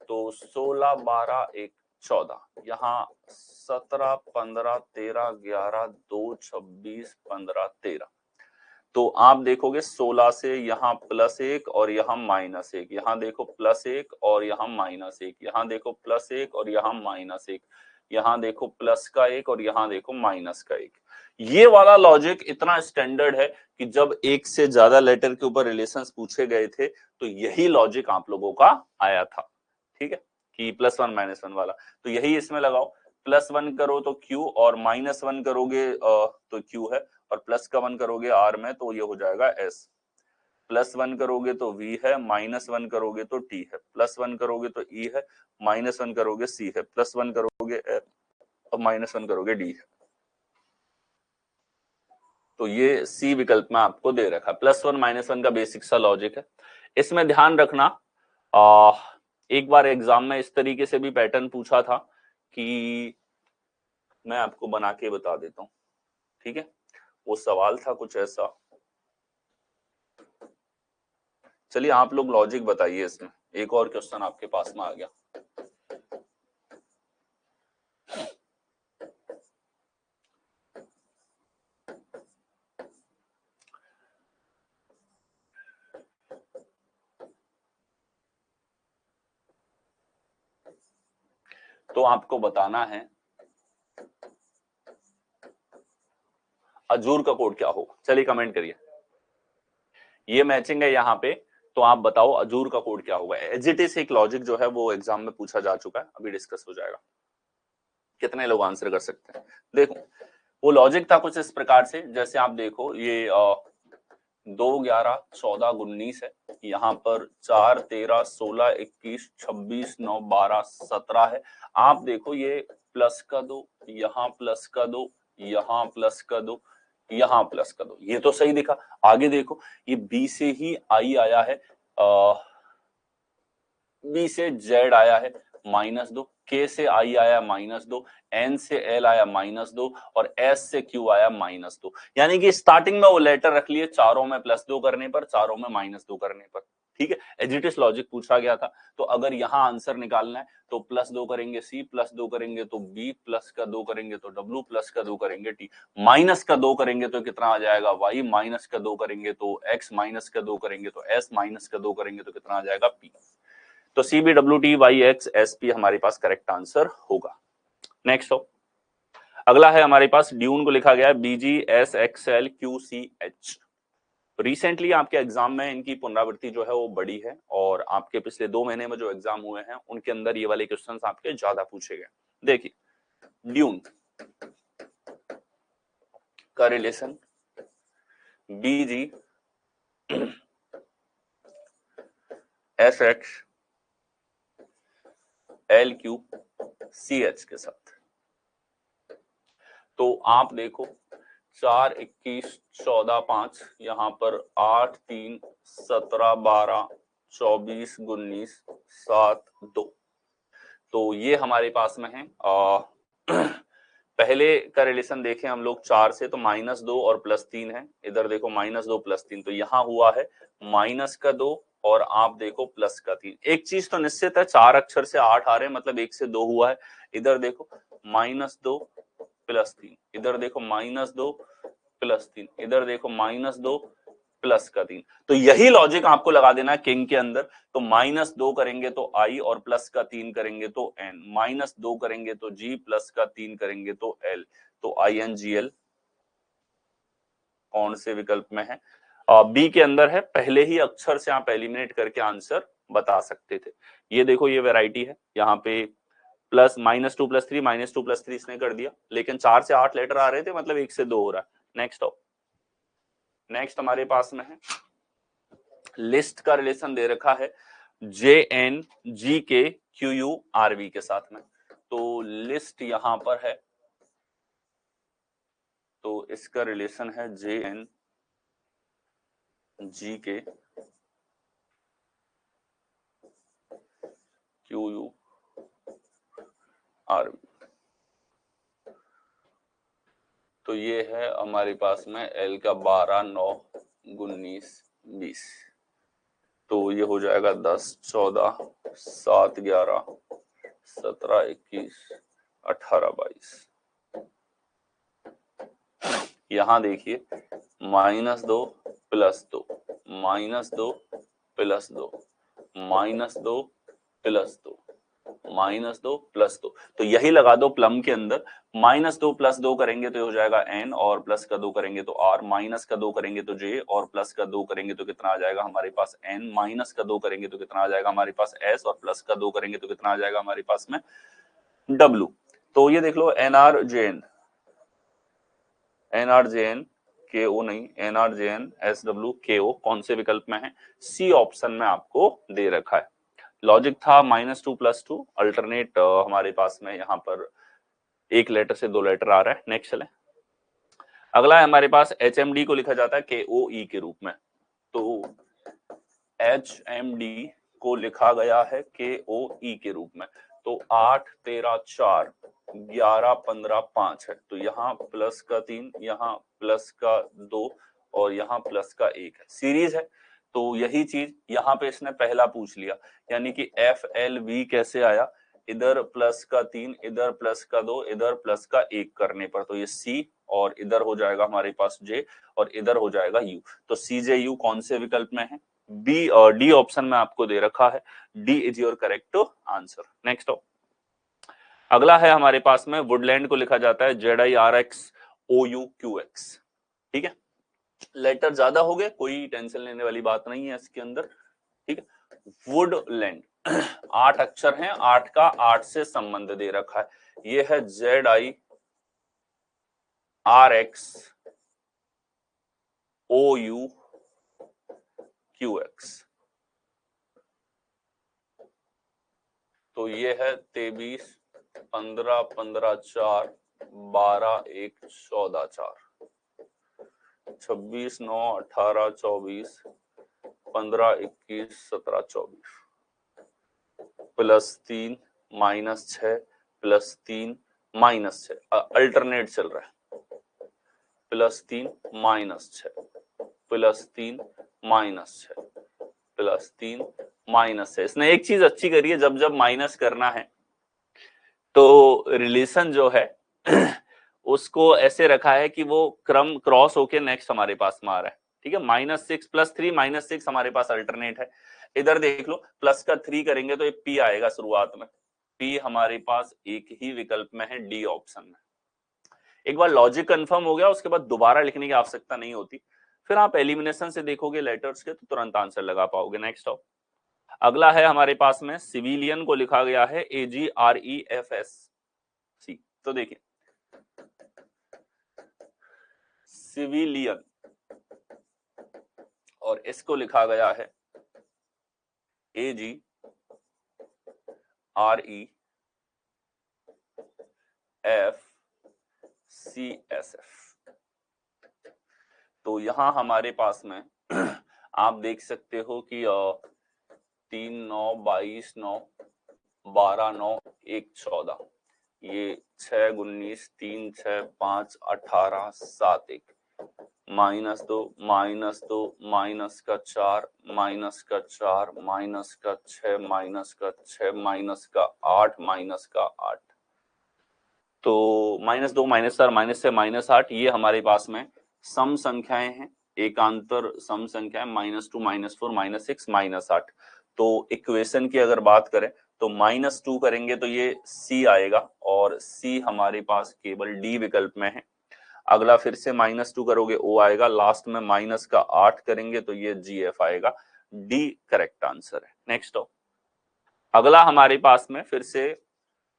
तो 16 12 1 14, यहाँ 17 15 13 11 2 26 15 13। तो आप देखोगे 16 से यहाँ +1 और यहाँ -1, यहाँ देखो +1 और यहाँ -1, यहाँ देखो +1 और यहाँ -1, यहाँ देखो प्लस का 1 और यहाँ देखो माइनस का 1। ये वाला लॉजिक इतना स्टैंडर्ड है कि जब एक से ज्यादा लेटर के ऊपर रिलेशंस पूछे गए थे तो यही लॉजिक आप लोगों का आया था। ठीक है, कि +1 -1 वाला, तो यही इसमें लगाओ। +1 करो तो Q और -1 करोगे तो Q है, और प्लस का 1 करोगे R में तो ये हो जाएगा S। +1 करोगे तो V है, -1 करोगे तो T है, +1 करोगे तो E है, -1 करोगे C है, +1 करोगे F और -1 करोगे D है। तो ये C विकल्प में आपको दे रखा है। +1 -1 का बेसिक सा लॉजिक है। इसमें ध्यान रखना, एक बार एग्जाम में इस तरीके से भी पैटर्न पूछा था कि मैं आपको बना के बता देता हूं। ठीक है, वो सवाल था कुछ ऐसा। चलिए आप लोग लॉजिक बताइए, इसमें एक और क्वेश्चन आपके पास में आ गया। तो आपको बताना है अजूर का कोड क्या होगा। चलिए कमेंट करिए, ये मैचिंग है यहाँ पे, तो आप बताओ अजूर का कोड क्या होगा। एज इट इज एक लॉजिक जो है वो एग्जाम में पूछा जा चुका है, अभी डिस्कस हो जाएगा। कितने लोग आंसर कर सकते हैं? देखो वो लॉजिक था कुछ इस प्रकार से, जैसे आप देखो ये 2 11 14 19 है, यहाँ पर 4 13 16 21 26 9 12 17 है। आप देखो ये प्लस का 2, यहाँ प्लस का 2, यहाँ प्लस का 2, यहाँ प्लस का 2, ये तो सही दिखा। आगे देखो ये बी से ही आई आया है, बी से जेड आया है -2, के से आई आया -2, एन से एल आया -2 और एस से क्यू आया -2। यानी कि स्टार्टिंग में वो लेटर रख लिए चारों में +2 करने पर, चारों में -2 करने पर। ठीक है, एजिटिस लॉजिक पूछा गया था। तो अगर यहाँ आंसर निकालना है तो +2 करेंगे सी, +2 करेंगे तो बी, प्लस का 2 करेंगे तो डब्ल्यू, प्लस का 2 करेंगे टी, माइनस का 2 करेंगे तो कितना आ जाएगा वाई, माइनस का 2 करेंगे तो एक्स, माइनस का 2 करेंगे तो एस, माइनस का 2 करेंगे तो कितना आ जाएगा पी। तो CBWTYXSP हमारे पास करेक्ट आंसर होगा। नेक्स्ट हो, अगला है हमारे पास ड्यून को लिखा गया है BGSXLQCH। रिसेंटली आपके एग्जाम में इनकी पुनरावृत्ति जो है वो बड़ी है, और आपके पिछले 2 महीने में जो एग्जाम हुए हैं उनके अंदर ये वाले क्वेश्चंस आपके ज्यादा पूछे गए। देखिए ड्यून का रिलेशन BGSXLQCH के साथ। तो आप देखो 4 21 14 5, यहाँ पर 8 3 17 12 24 19 7 2। तो ये हमारे पास में है। पहले का रिलेशन देखें हम लोग 4 से, तो -2 और +3 है। इधर देखो -2 +3, तो यहाँ हुआ है माइनस का 2 और आप देखो प्लस का 3। एक चीज तो निश्चित है, 4 अक्षर से 8 आ रहे हैं, मतलब 1 से 2 हुआ है। इधर देखो -2 +3, इधर देखो -2 +3, इधर देखो -2 प्लस का 3। तो यही लॉजिक आपको लगा देना है किंग के अंदर। तो -2 करेंगे तो आई और प्लस का 3 करेंगे तो एन, -2 करेंगे तो जी, प्लस का 3 करेंगे तो एल। तो INGL कौन से विकल्प में है? बी के अंदर है। पहले ही अक्षर से आप एलिमिनेट करके आंसर बता सकते थे। ये देखो ये वैरायटी है, यहाँ पे प्लस -2 +3 -2 +3 इसने कर दिया, लेकिन 4 से 8 लेटर आ रहे थे, मतलब 1 से 2 हो रहा है। नेक्स्ट हो, नेक्स्ट हमारे पास में है लिस्ट का रिलेशन दे रखा है JN GK QU RV के साथ में, तो लिस्ट यहां पर है, तो इसका रिलेशन है JN GK QU RV। तो ये है हमारे पास में L का 12, 9, 19, 20, तो ये हो जाएगा 10, 14, 7, 11, 17, 21, 18, 22। यहां देखिए -2 +2, -2 +2, -2 +2, -2 +2, तो यही लगा दो प्लम के अंदर। -2 +2 करेंगे तो हो जाएगा N, और प्लस का 2 करेंगे तो R, माइनस का 2 करेंगे तो J, और प्लस का 2 करेंगे तो कितना आ जाएगा हमारे पास N, माइनस का 2 करेंगे तो कितना आ जाएगा हमारे पास S, और प्लस का 2 करेंगे तो कितना आ जाएगा हमारे पास में W। तो ये देख लो NRJN, NRJN KO नहीं, NRJN SW KO कौन से विकल्प में है? C ऑप्शन में आपको दे रखा है। लॉजिक था -2 +2, अल्टरनेट हमारे पास में यहाँ पर एक लेटर से 2 लेटर आ रहा है। नेक्स्ट चले, अगला है हमारे पास HMD को लिखा जाता है KOE के रूप में, तो HMD को लिखा गया है KOE के रूप में, तो 8, 13, 4, 11, 15, 5 है, तो यहाँ प्लस का 3, यहाँ प्लस का 2, और यहाँ प्लस का 1 है, सीरीज है। तो यही चीज यहाँ पे इसने पहला पूछ लिया, यानी कि FLV कैसे आया, इधर प्लस का 3, इधर प्लस का 2, इधर प्लस का 1 करने पर, तो ये C, और इधर हो जाएगा हमारे पास J, और इधर हो जाएगा U। तो CJU कौन से विकल्प में है? बी और डी ऑप्शन में आपको दे रखा है, D is your correct answer. Next अगला है हमारे पास में वुडलैंड को लिखा जाता है ZIRXOUQX। ठीक है, लेटर ज्यादा हो गए, कोई टेंशन लेने वाली बात नहीं है इसके अंदर। ठीक है, वुडलैंड 8 अक्षर हैं, 8 का 8 से संबंध दे रखा है। ये है ZIRXOUQX, तो ये है 23, 15, 15, 4, 12, 1, 14, 4, 26, 9, 18, 24, 15, 21, 17, 24, +3 -6 +3 -6, अल्टरनेट चल रहा है, +3 -6 +3 -6 +3 -6। इसने एक चीज अच्छी करी है, जब जब माइनस करना है तो रिलेशन जो है उसको ऐसे रखा है कि वो क्रम क्रॉस होके नेक्स्ट हमारे पास में आ रहा है। ठीक है, -6 +3 -6 हमारे पास अल्टरनेट है। इधर देख लो, प्लस का 3 करेंगे तो एक P आएगा शुरुआत में, P हमारे पास एक ही विकल्प में है, डी ऑप्शन में। एक बार लॉजिक कंफर्म हो गया, उसके बाद दोबारा लिखने की आवश्यकता नहीं होती, फिर आप एलिमिनेशन से देखोगे लेटर्स के तो तुरंत आंसर लगा पाओगे। नेक्स्ट आओ, अगला है हमारे पास में सिविलियन को लिखा गया है AGREFS। तो देखिए सिविलियन, और इसको लिखा गया है AGREFCSF। तो यहां हमारे पास में आप देख सकते हो कि 3, 9, 22, 9, 12, 9, 1, 14, ये 6, 19, 3, 6, 5, 18, 7, 1, -2 -2 माइनस का 4 माइनस का 4 माइनस का 6 माइनस का 6 माइनस का 8 माइनस का 8, तो -2 -4 -6 -8, ये हमारे पास में सम संख्याएं हैं, एकांतर सम संख्याएं, -2 -4 -6 -8। तो इक्वेशन की अगर बात करें तो -2 करेंगे तो ये C आएगा, और C हमारे पास केवल D विकल्प में है। अगला फिर से -2 करोगे O आएगा, लास्ट में माइनस का 8 करेंगे तो ये GF आएगा, D करेक्ट आंसर है। नेक्स्ट हो, अगला हमारे पास में फिर से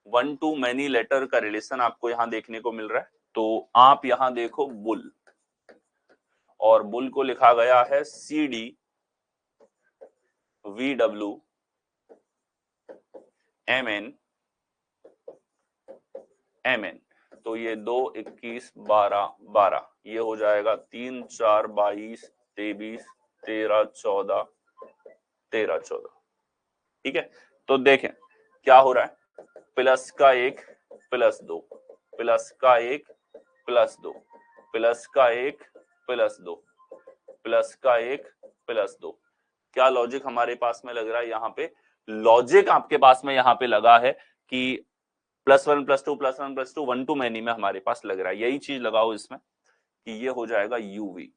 1 to many लेटर का रिलेशन आपको यहां देखने को मिल रहा है। तो आप यहां देखो बुल, और बुल को लिखा गया है CD VW MN MN, तो ये 2 21 12 12, ये हो जाएगा 3 4 22 23 13 14 13 14। ठीक है, तो देखें क्या हो रहा है, प्लस का 1 प्लस 2 प्लस का 1 प्लस 2 प्लस का 1 प्लस 2 प्लस का 1 प्लस 2। क्या लॉजिक हमारे पास में लग रहा है यहाँ पे? लॉजिक आपके पास में यहाँ पे लगा है कि +1 +2 +1 +2 1 टू मैनी में हमारे पास लग रहा है। यही चीज लगाओ इसमें कि ये हो जाएगा यूवी,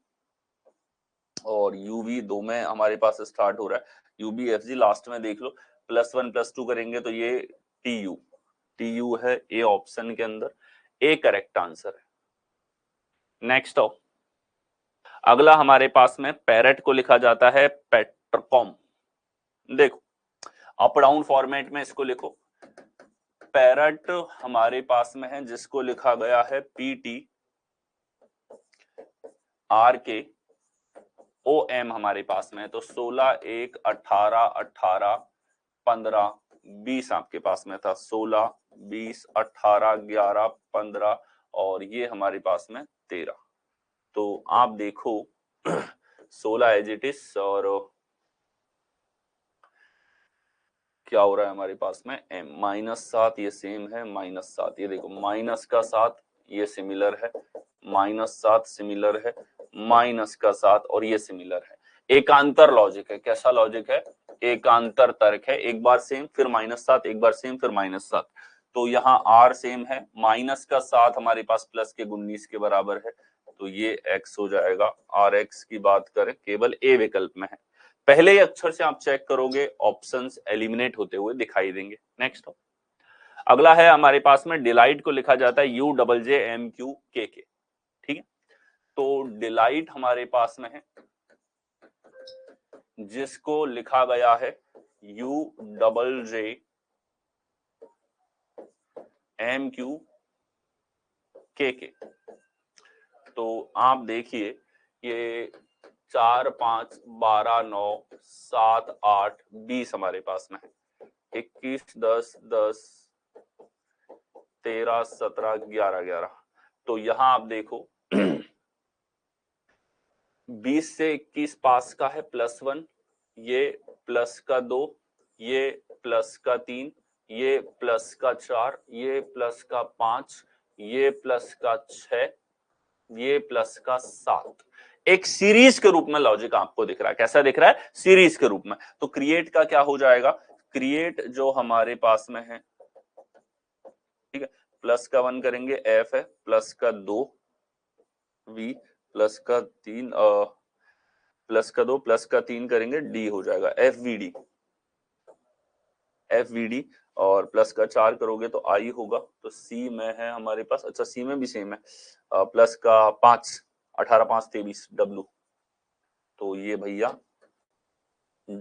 और यूवी 2 में हमारे पास स्टार्ट हो रहा है, यूबी एफजी लास्ट में देख लो, +1 +2 करेंगे तो ये टीयू, टीयू है ए ऑप्शन के अंदर, ए करेक्ट आंसर है। नेक्स्ट आओ, अगला हमारे पास में पैरेट को लिखा जाता है पेट्रकॉम। देखो अप डाउन फॉर्मेट में इसको लिखो, पैरेट हमारे पास में है जिसको लिखा गया है PT RK OM हमारे पास में है, तो 16 1 18 18 15 20 आपके पास में था, 16 20 18 11 15 और ये हमारे पास में 13। तो आप देखो 16 एज इट इज, और क्या हो रहा है हमारे पास में m -7, ये सेम है, -7, ये देखो माइनस का 7 ये सिमिलर है, -7 सिमिलर है, माइनस का 7 और ये सिमिलर है। एकांतर लॉजिक है, कैसा लॉजिक है? एकांतर तर्क है, एक बार सेम फिर -7, एक बार सेम फिर -7। तो यहाँ r सेम है, माइनस का 7 हमारे पास प्लस के 19 के बराबर है, तो ये x हो जाएगा। rx की बात करें केवल a विकल्प में है, पहले ही अक्षर से आप चेक करोगे ऑप्शंस एलिमिनेट होते हुए दिखाई देंगे। नेक्स्ट अगला है हमारे पास में डिलाइट को लिखा जाता है UJJMQKK। ठीक है, तो डिलाइट हमारे पास में है जिसको लिखा गया है UJJMQKK। तो आप देखिए ये 4 5 12 9 7 8 20 हमारे पास में है, 21 10 10 13 17 11 11। तो यहां आप देखो 20 से 21 पास का है +1, ये प्लस का 2, ये प्लस का 3, ये प्लस का 4, ये प्लस का 5, ये प्लस का 6, ये प्लस का 7। एक सीरीज के रूप में लॉजिक आपको दिख रहा है, कैसा दिख रहा है? सीरीज के रूप में। तो क्रिएट का क्या हो जाएगा? क्रिएट जो हमारे पास में है, ठीक है, प्लस का 1 करेंगे F है, प्लस का 2 V, प्लस का 3 प्लस का 2 प्लस का 3 करेंगे D हो जाएगा FVD, FVD, और प्लस का 4 करोगे तो I होगा, तो C में है हमारे पास, अच्छा C में भी सेम है, प्लस का 5 18 5 23 W, तो ये भैया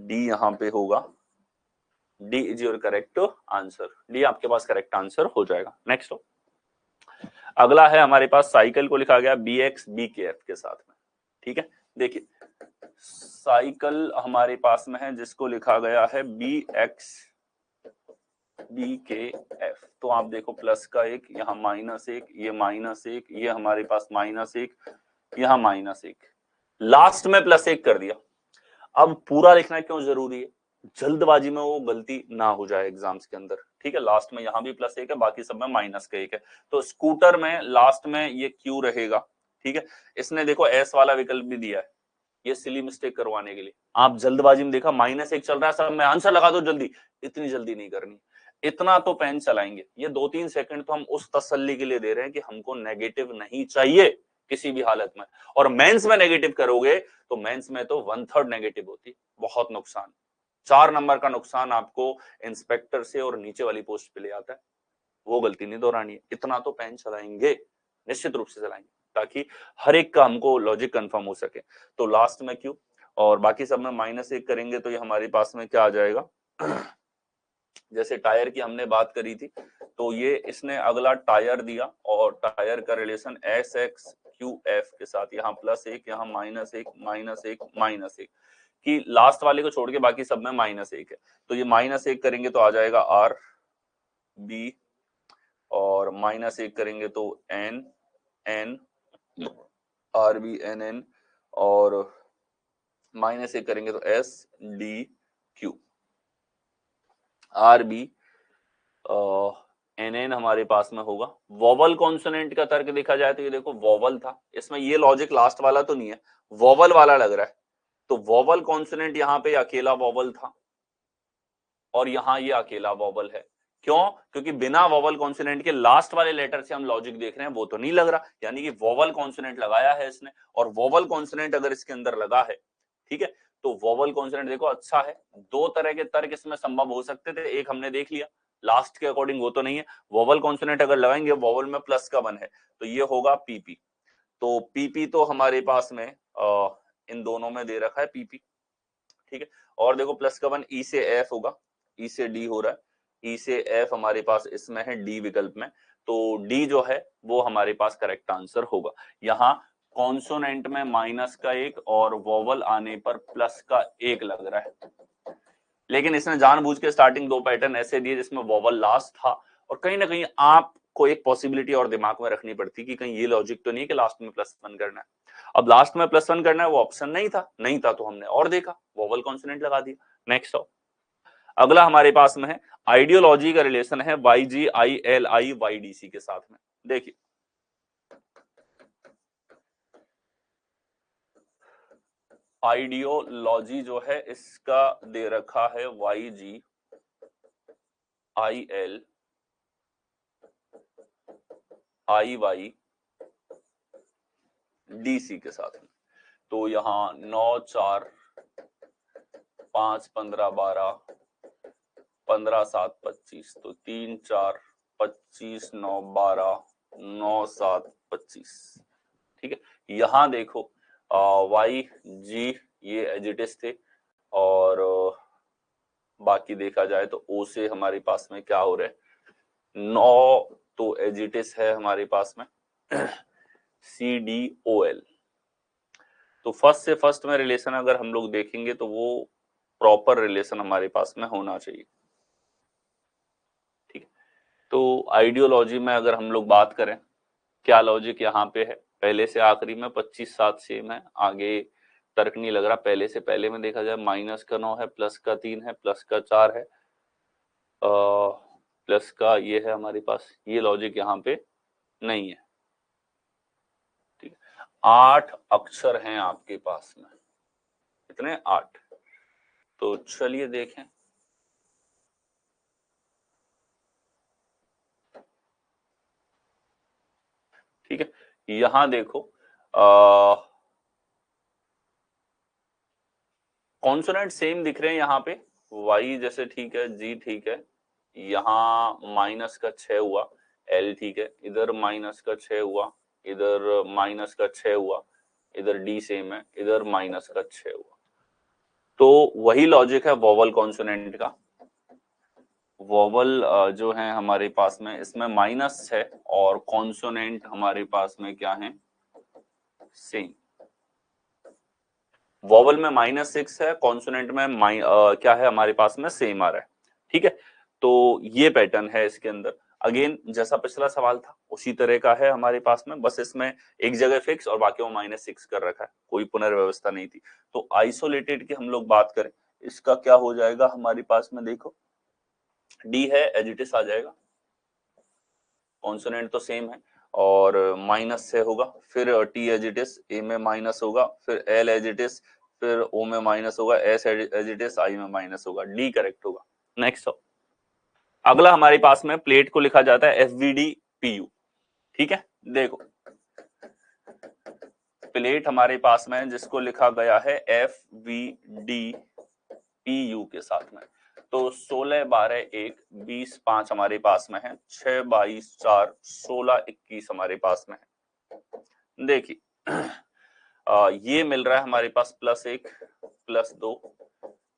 D यहाँ पे होगा, D is your correct answer, D आपके पास करेक्ट आंसर हो जाएगा। नेक्स्ट अगला है हमारे पास साइकिल को लिखा गया BX BKF के साथ में। ठीक है, देखिए साइकिल हमारे पास में है जिसको लिखा गया है BX BKF। तो आप देखो प्लस का 1, यहाँ -1, ये -1, ये हमारे पास -1, यहाँ -1, लास्ट में +1 कर दिया। अब पूरा लिखना क्यों जरूरी है? जल्दबाजी में वो गलती ना हो जाए एग्जाम्स के अंदर। ठीक है, लास्ट में यहाँ भी +1 है, बाकी सब में -1 है, तो स्कूटर में लास्ट में ये Q रहेगा। ठीक है, इसने देखो S वाला विकल्प भी दिया है, ये सिली मिस्टेक करवाने के लिए। आप जल्दबाजी में देखा -1 चल रहा है, सब में आंसर लगा दो जल्दी, इतनी जल्दी नहीं करनी, इतना तो पेन चलाएंगे। ये 2-3 सेकंड तो हम उस तसल्ली के लिए दे रहे हैं कि हमको नेगेटिव नहीं चाहिए किसी भी हालत में, और मेंस में नेगेटिव करोगे तो मेंस में तो 1/3 नेगेटिव होती, बहुत नुकसान, 4 नंबर का नुकसान आपको इंस्पेक्टर से और नीचे वाली पोस्ट पे ले आता है। वो गलती नहीं दोहरानी है, इतना तो पेन चलाएंगे, निश्चित रूप से चलाएंगे, ताकि हर एक का हमको लॉजिक कंफर्म हो सके। तो लास्ट में Q और बाकी सब में -1 करेंगे तो ये हमारे पास में क्या आ जाएगा? जैसे टायर की हमने बात करी थी, तो ये इसने अगला टायर दिया, और टायर का रिलेशन SXQF के साथ, यहाँ +1, यहाँ -1 -1 -1, कि लास्ट वाले को छोड़ के बाकी सब में -1 है, तो ये -1 करेंगे तो आ जाएगा आर बी, और -1 करेंगे तो N N R B N N, और -1 करेंगे तो S D Q R B N N हमारे पास में होगा। वोवल कॉन्सोनेंट का तर्क देखा जाए तो ये देखो वोवल था, इसमें ये लॉजिक लास्ट वाला तो नहीं है, वोवल वाला लग रहा है, तो वोवल कॉन्सोनेंट यहाँ पे अकेला वोवल था और यहाँ ये अकेला वोवल है। क्यों? क्योंकि बिना वोवल कॉन्सोनेंट के लास्ट वाले लेटर से हम लॉजिक देख रहे हैं, वो तो नहीं लग रहा, यानी कि वोवल कॉन्सोनेंट लगाया है इसने, और वोवल कॉन्सोनेंट अगर इसके अंदर लगा है, ठीक है, तो वोवल कॉन्सोनेंट देखो अच्छा है। दो तरह के तर्क इसमें संभव हो सकते थे, एक हमने देख लिया लास्ट के अकॉर्डिंग, वो तो नहीं है। वोवल कॉन्सोनेंट अगर लगाएंगे, वोवल में प्लस का 1 है, तो ये होगा पीपी। तो पीपी तो हमारे पास में इन दोनों में दे रखा है पीपी, ठीक है। और देखो प्लस का 1 ई से एफ होगा, ई से डी हो रहा है, ई से एफ हमारे पास इसमें है डी विकल्प में, तो डी जो है वो हमारे पास करेक्ट आंसर होगा। यहाँ कॉन्सोनेंट में -1 और वोवल आने पर +1 लग रहा है, लेकिन इसने जानबूझ के स्टार्टिंग 2 पैटर्न ऐसे दिए जिसमें वोवल लास्ट था, और कहीं ना कहीं आपको एक पॉसिबिलिटी और दिमाग में रखनी पड़ती कि कहीं ये लॉजिक तो नहीं कि लास्ट में +1 करना है। अब लास्ट में +1 करना है, वो ऑप्शन नहीं था तो हमने और देखा, वोवल कॉन्सोनेंट लगा दिया। नेक्स्ट आओ, अगला हमारे पास में है आइडियोलॉजी का रिलेशन है YGILI YDC के साथ में। देखिए आइडियोलॉजी जो है इसका दे रखा है YGIL IYDC के साथ में, तो यहाँ 9 4 5 15 12 15 7 25, तो 3 4 25 9 12 9 7 25, ठीक है। यहाँ देखो YG ये एजिटिस थे, और बाकी देखा जाए तो O से हमारे पास में क्या हो रहा है, 9 तो एजिटिस है हमारे पास में CDOL। तो फर्स्ट से फर्स्ट में रिलेशन अगर हम लोग देखेंगे तो वो प्रॉपर रिलेशन हमारे पास में होना चाहिए, ठीक है। तो आइडियोलॉजी में अगर हम लोग बात करें, क्या लॉजिक यहाँ पे है, पहले से आखिरी में 25 7 सेम है, आगे तर्क नहीं लग रहा। पहले से पहले में देखा जाए -9 है, +3 है, +4 है, प्लस का ये है हमारे पास, ये लॉजिक यहाँ पे नहीं है, ठीक है। 8 अक्षर हैं आपके पास में, कितने 8, तो चलिए देखें। ठीक है, यहां देखो कॉन्सोनेंट सेम दिख रहे हैं यहाँ पे, वाई जैसे ठीक है, जी ठीक है, यहाँ -6 हुआ, एल ठीक है, इधर -6 हुआ, इधर -6 हुआ, इधर डी सेम है, इधर -6 हुआ। तो वही लॉजिक है वोवल कॉन्सोनेंट का। वोवल जो है हमारे पास में, इसमें माइनस है और कॉन्सोनेंट हमारे पास में क्या है, सेम। वोवल में -6 है, कॉन्सोनेंट में क्या है हमारे पास में, सेम आ रहा है, ठीक है। तो ये पैटर्न है इसके अंदर। अगेन जैसा पिछला सवाल था उसी तरह का है हमारे पास में, बस इसमें एक जगह फिक्स और बाकी वो -6 कर रखा है, कोई पुनर्व्यवस्था नहीं थी। तो आइसोलेटेड की हम लोग बात करें, इसका क्या हो जाएगा हमारे पास में, देखो डी है एजिटिस आ जाएगा, कॉन्सोनेंट तो सेम है, और माइनस से होगा, फिर टी एजिटिस, ए में माइनस होगा, फिर एल एजिटिस, फिर ओ में माइनस होगा, एस एजिटिस, आई में माइनस होगा, डी करेक्ट होगा। नेक्स्ट हो, अगला हमारे पास में प्लेट को लिखा जाता है FVD-PU, ठीक है। देखो प्लेट हमारे पास में जिसको लिखा गया है FVD-PU के साथ में, तो 16 12 1 20 5 हमारे पास में है, 6 22 4 16 21 हमारे पास में है। देखिए ये मिल रहा है हमारे पास +1 +2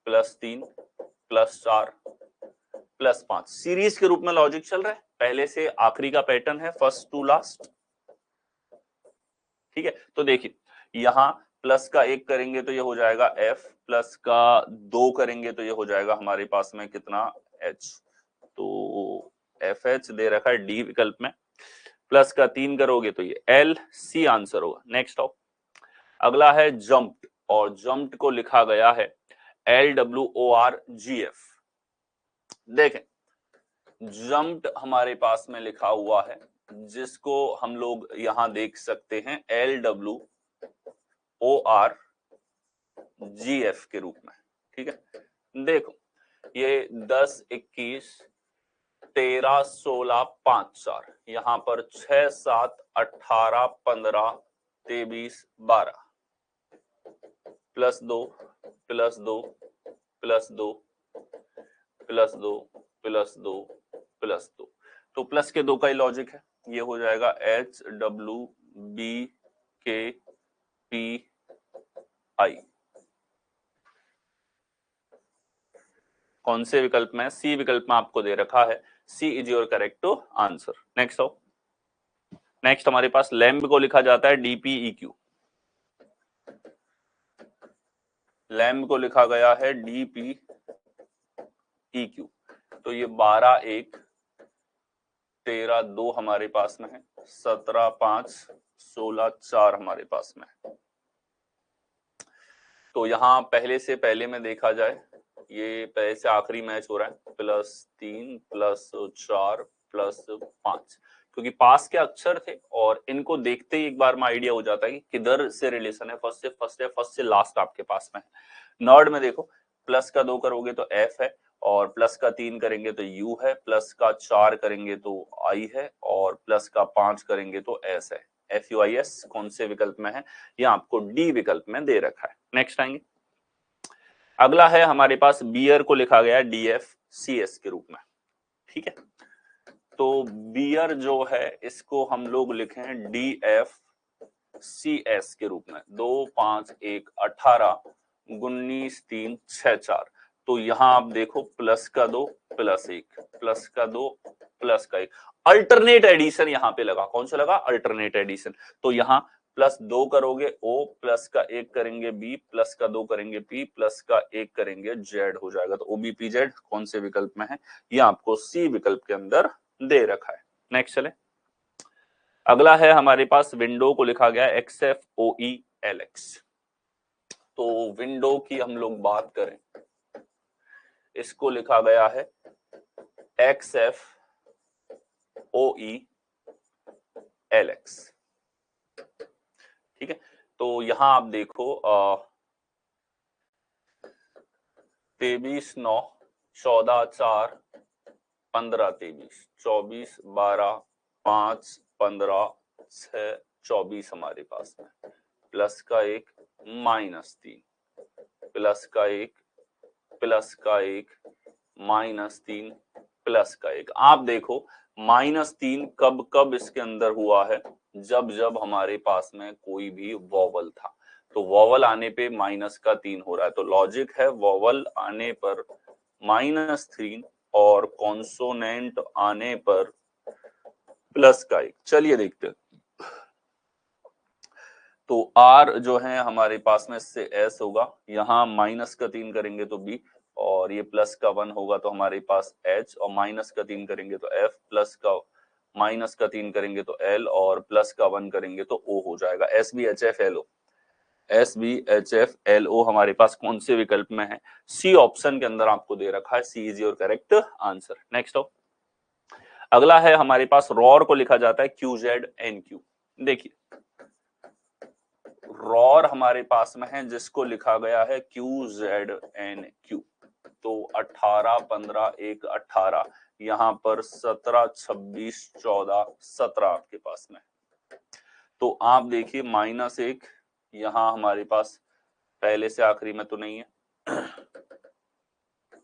+3 +4 +5, सीरीज के रूप में लॉजिक चल रहा है, पहले से आखिरी का पैटर्न है, फर्स्ट टू लास्ट, ठीक है। तो देखिए यहाँ प्लस का 1 करेंगे तो ये हो जाएगा F, प्लस का 2 करेंगे तो ये हो जाएगा हमारे पास में कितना H। तो FH दे रखा है डी विकल्प में, प्लस का 3 करोगे तो ये L, C आंसर होगा। नेक्स्ट ऑफ अगला है जम्प्ड, और जम्प्ड को लिखा गया है LWORGF। देखें जम्प्ड हमारे पास में लिखा हुआ है, जिसको हम लोग यहां देख सकते हैं LWORGF के रूप में। ठीक है, देखो ये 10, 21, 13, 16, 5, 4, यहां पर 6, 7, 18, 15, 23, 12, +2, +2, +2, +2, +2, +2, तो प्लस के 2 का ही लॉजिक है, ये हो जाएगा HWBKPI। कौन से विकल्प में? सी विकल्प में आपको दे रखा है, C is your correct answer. Next हो, नेक्स्ट हमारे पास लैम्ब को लिखा जाता है DPEQ। लैम्ब को लिखा गया है DPEQ, तो ये 12, 1, 13, 2 हमारे पास में है, 17, 5, 16, 4 हमारे पास में है। तो यहाँ पहले से पहले में देखा जाए, ये पहले से आखिरी मैच हो रहा है, +3, +4, +5, क्योंकि पास के अक्षर थे और इनको देखते ही एक बार में आइडिया हो जाता है कि किधर से रिलेशन है, फर्स्ट से फर्स्ट है, फर्स्ट से लास्ट आपके पास में है। नॉर्ड में देखो प्लस का 2 करोगे तो F है, और प्लस का 3 करेंगे तो U है, प्लस का 4 करेंगे तो I है, और प्लस का 5 करेंगे तो S है। FUIS कौन से विकल्प में है? ये आपको डी विकल्प में दे रखा है। नेक्स्ट आएंगे, अगला है हमारे पास बियर को लिखा गया है DFCS के रूप में। ठीक है, तो बियर जो है इसको हम लोग लिखे हैं DFCS के रूप में। 2, 5, 1, 18, 19, 3, 6, 4, तो यहां आप देखो प्लस का 2, +1, प्लस का 2, प्लस का 1, अल्टरनेट एडिशन यहां पे लगा। कौन सा लगा? Alternate addition. तो यहां +2 करोगे O, प्लस का 1 करेंगे B, प्लस का 2 करेंगे P, प्लस का 1 करेंगे Z हो जाएगा। तो OBPZ कौन से विकल्प में है? ये आपको C विकल्प के अंदर दे रखा है। नेक्स्ट चले, अगला है हमारे पास विंडो को लिखा गया XFOELX। तो विंडो की हम लोग बात करें, इसको लिखा गया है XFOELX। ठीक है, तो यहां आप देखो 23, 9, 14, 4, 15, 23, 24, 12, 5, 15, 6, 24 हमारे पास में, प्लस का 1, -3, प्लस का 1, प्लस का 1, -3, प्लस का 1। आप देखो -3 कब कब इसके अंदर हुआ है? जब जब हमारे पास में कोई भी वॉवल था, तो वॉवल आने पे -3 हो रहा है, तो लॉजिक है वॉवल आने पर -3 और कॉन्सोनेंट आने पर प्लस का 1। चलिए देखते हैं, तो R जो है हमारे पास में इससे S होगा, यहाँ -3 करेंगे तो B, और ये प्लस का 1 होगा तो हमारे पास H, और -3 करेंगे तो F, प्लस का -3 करेंगे तो L, और प्लस का 1 करेंगे तो O हो जाएगा। SBHFLO, SBHFLO हमारे पास कौन से विकल्प में है? C ऑप्शन के अंदर आपको दे रखा है, C is your correct answer. Next हो, अगला है हमारे पास रॉर को लिखा जाता है QZNQ। देखिए रॉर हमारे पास में है जिसको लिखा गया है QZNQ, तो 18, 15, 1, 18, यहां पर 17, 26, 14, 17 आपके पास में। तो आप देखिए -1 यहां हमारे पास पहले से आखिरी में तो नहीं है,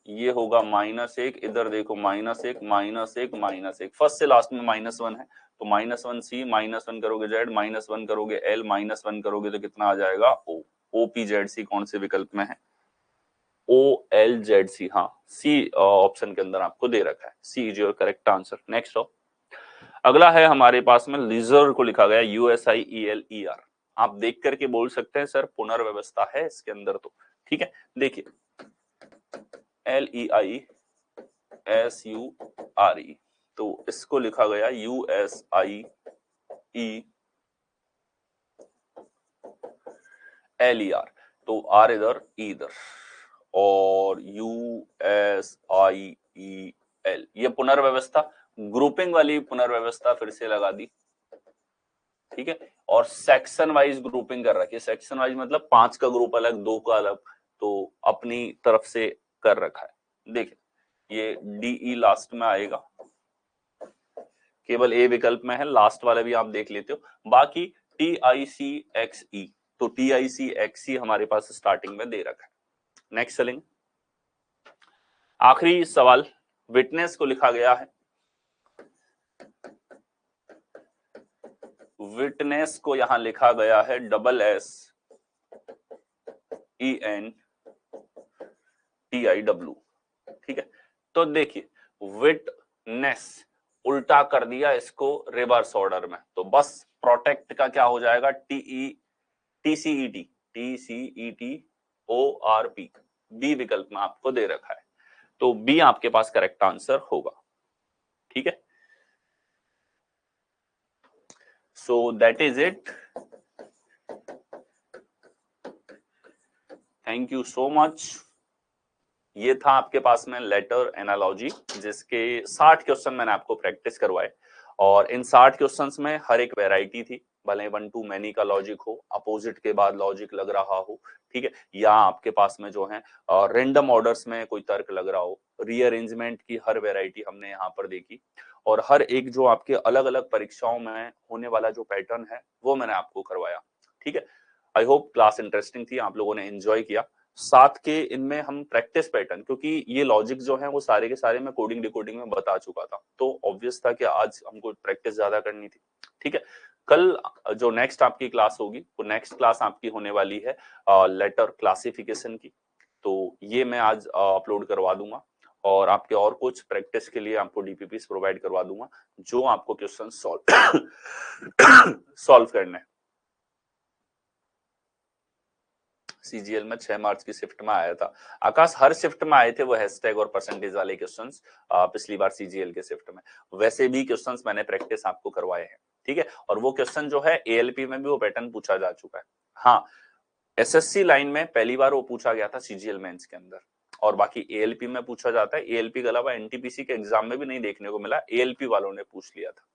ये होगा -1, इधर देखो -1, -1, -1, फर्स्ट से लास्ट में -1 है, तो -1 C, -1 करोगे Z, -1 करोगे L, -1 करोगे तो कितना आ जाएगा O। OPZC कौन से विकल्प में है? OLZC, हाँ C ऑप्शन के अंदर आपको दे रखा है, C is your correct answer. Next हो, अगला है हमारे पास में लीजर को लिखा गया USIELER। आप देख करके बोल सकते हैं सर पुनर्व्यवस्था है इसके अंदर, तो ठीक है। देखिए LEISURE, तो इसको लिखा गया USIELER, तो R इधर E इधर और USIEL, ये पुनर्व्यवस्था, ग्रुपिंग वाली पुनर्व्यवस्था फिर से लगा दी, ठीक है। और सेक्शन वाइज ग्रुपिंग कर रखी है, सेक्शन वाइज मतलब 5 का ग्रुप अलग, 2 का अलग, तो अपनी तरफ से कर रखा है। देखिए ये DE लास्ट में आएगा, केवल A विकल्प में है, लास्ट वाला भी आप देख लेते हो। बाकी TICXE, तो TICXE हमारे पास स्टार्टिंग में दे रखा है। नेक्स्ट चलेंगे, आखिरी सवाल, विटनेस को लिखा गया है, विटनेस को यहां लिखा गया है SSENTIW, ठीक है। तो देखिए विटनेस उल्टा कर दिया इसको रिवर्स ऑर्डर में, तो बस प्रोटेक्ट का क्या हो जाएगा, TCET बी विकल्प में आपको दे रखा है, तो बी आपके पास करेक्ट आंसर होगा, ठीक है। So that is it, thank you so much. ये था आपके पास में लेटर एनालॉजी, जिसके 60 क्वेश्चन मैंने आपको प्रैक्टिस करवाए, और इन 60 क्वेश्चंस में हर एक वैरायटी थी, भले 1 to many का लॉजिक हो, अपोजिट के बाद लॉजिक लग रहा हो, ठीक है, या आपके पास में जो है रैंडम ऑर्डर्स में कोई तर्क लग रहा हो, रीअरेंजमेंट की हर वैरायटी हमने यहाँ पर देखी, और हर एक जो आपके अलग अलग परीक्षाओं में होने वाला जो पैटर्न है वो मैंने आपको करवाया, ठीक है। आई होप क्लास इंटरेस्टिंग थी, आप लोगों ने एंजॉय किया। साथ के इनमें हम प्रैक्टिस पैटर्न, क्योंकि ये लॉजिक जो है वो सारे के सारे मैं कोडिंग डिकोडिंग में बता चुका था, तो ऑब्वियस था कि आज हमको प्रैक्टिस ज्यादा करनी थी, ठीक है। कल जो नेक्स्ट आपकी क्लास होगी, वो नेक्स्ट क्लास आपकी होने वाली है लेटर क्लासिफिकेशन की, तो ये मैं आज अपलोड करवा दूंगा, और आपके और कुछ प्रैक्टिस के लिए आपको DPPs प्रोवाइड करवा दूंगा, जो आपको क्वेश्चन सॉल्व करना है। CGL में 6 मार्च की शिफ्ट में आया था आकाश, हर शिफ्ट में आए थे वो हैशटैग और परसेंटेज वाले क्वेश्चंस, पिछली बार CGL के शिफ्ट में, वैसे भी क्वेश्चंस मैंने प्रैक्टिस आपको करवाए हैं, ठीक है। और वो क्वेश्चन जो है ALP में भी वो पैटर्न पूछा जा चुका है। हाँ, SSC लाइन में पहली बार वो पूछा गया था CGL मेंस के अंदर, और बाकी ALP में पूछा जाता है। ALP के अलावा NTPC के एग्जाम में भी नहीं देखने को मिला, ALP वालों ने पूछ लिया था।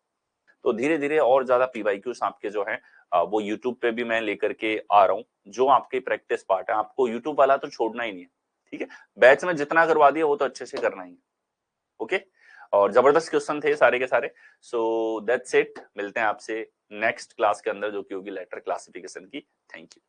तो धीरे धीरे और ज्यादा PYQs आपके जो है वो YouTube पे भी मैं लेकर के आ रहा हूँ, जो आपके प्रैक्टिस पार्ट है, आपको YouTube वाला तो छोड़ना ही नहीं है, ठीक है। बैच में जितना करवा दिया वो तो अच्छे से करना ही है, ओके। और जबरदस्त क्वेश्चन थे सारे के सारे। सो दैट्स इट, मिलते हैं आपसे नेक्स्ट क्लास के अंदर, जो कि होगी लेटर क्लासिफिकेशन की। Thank you.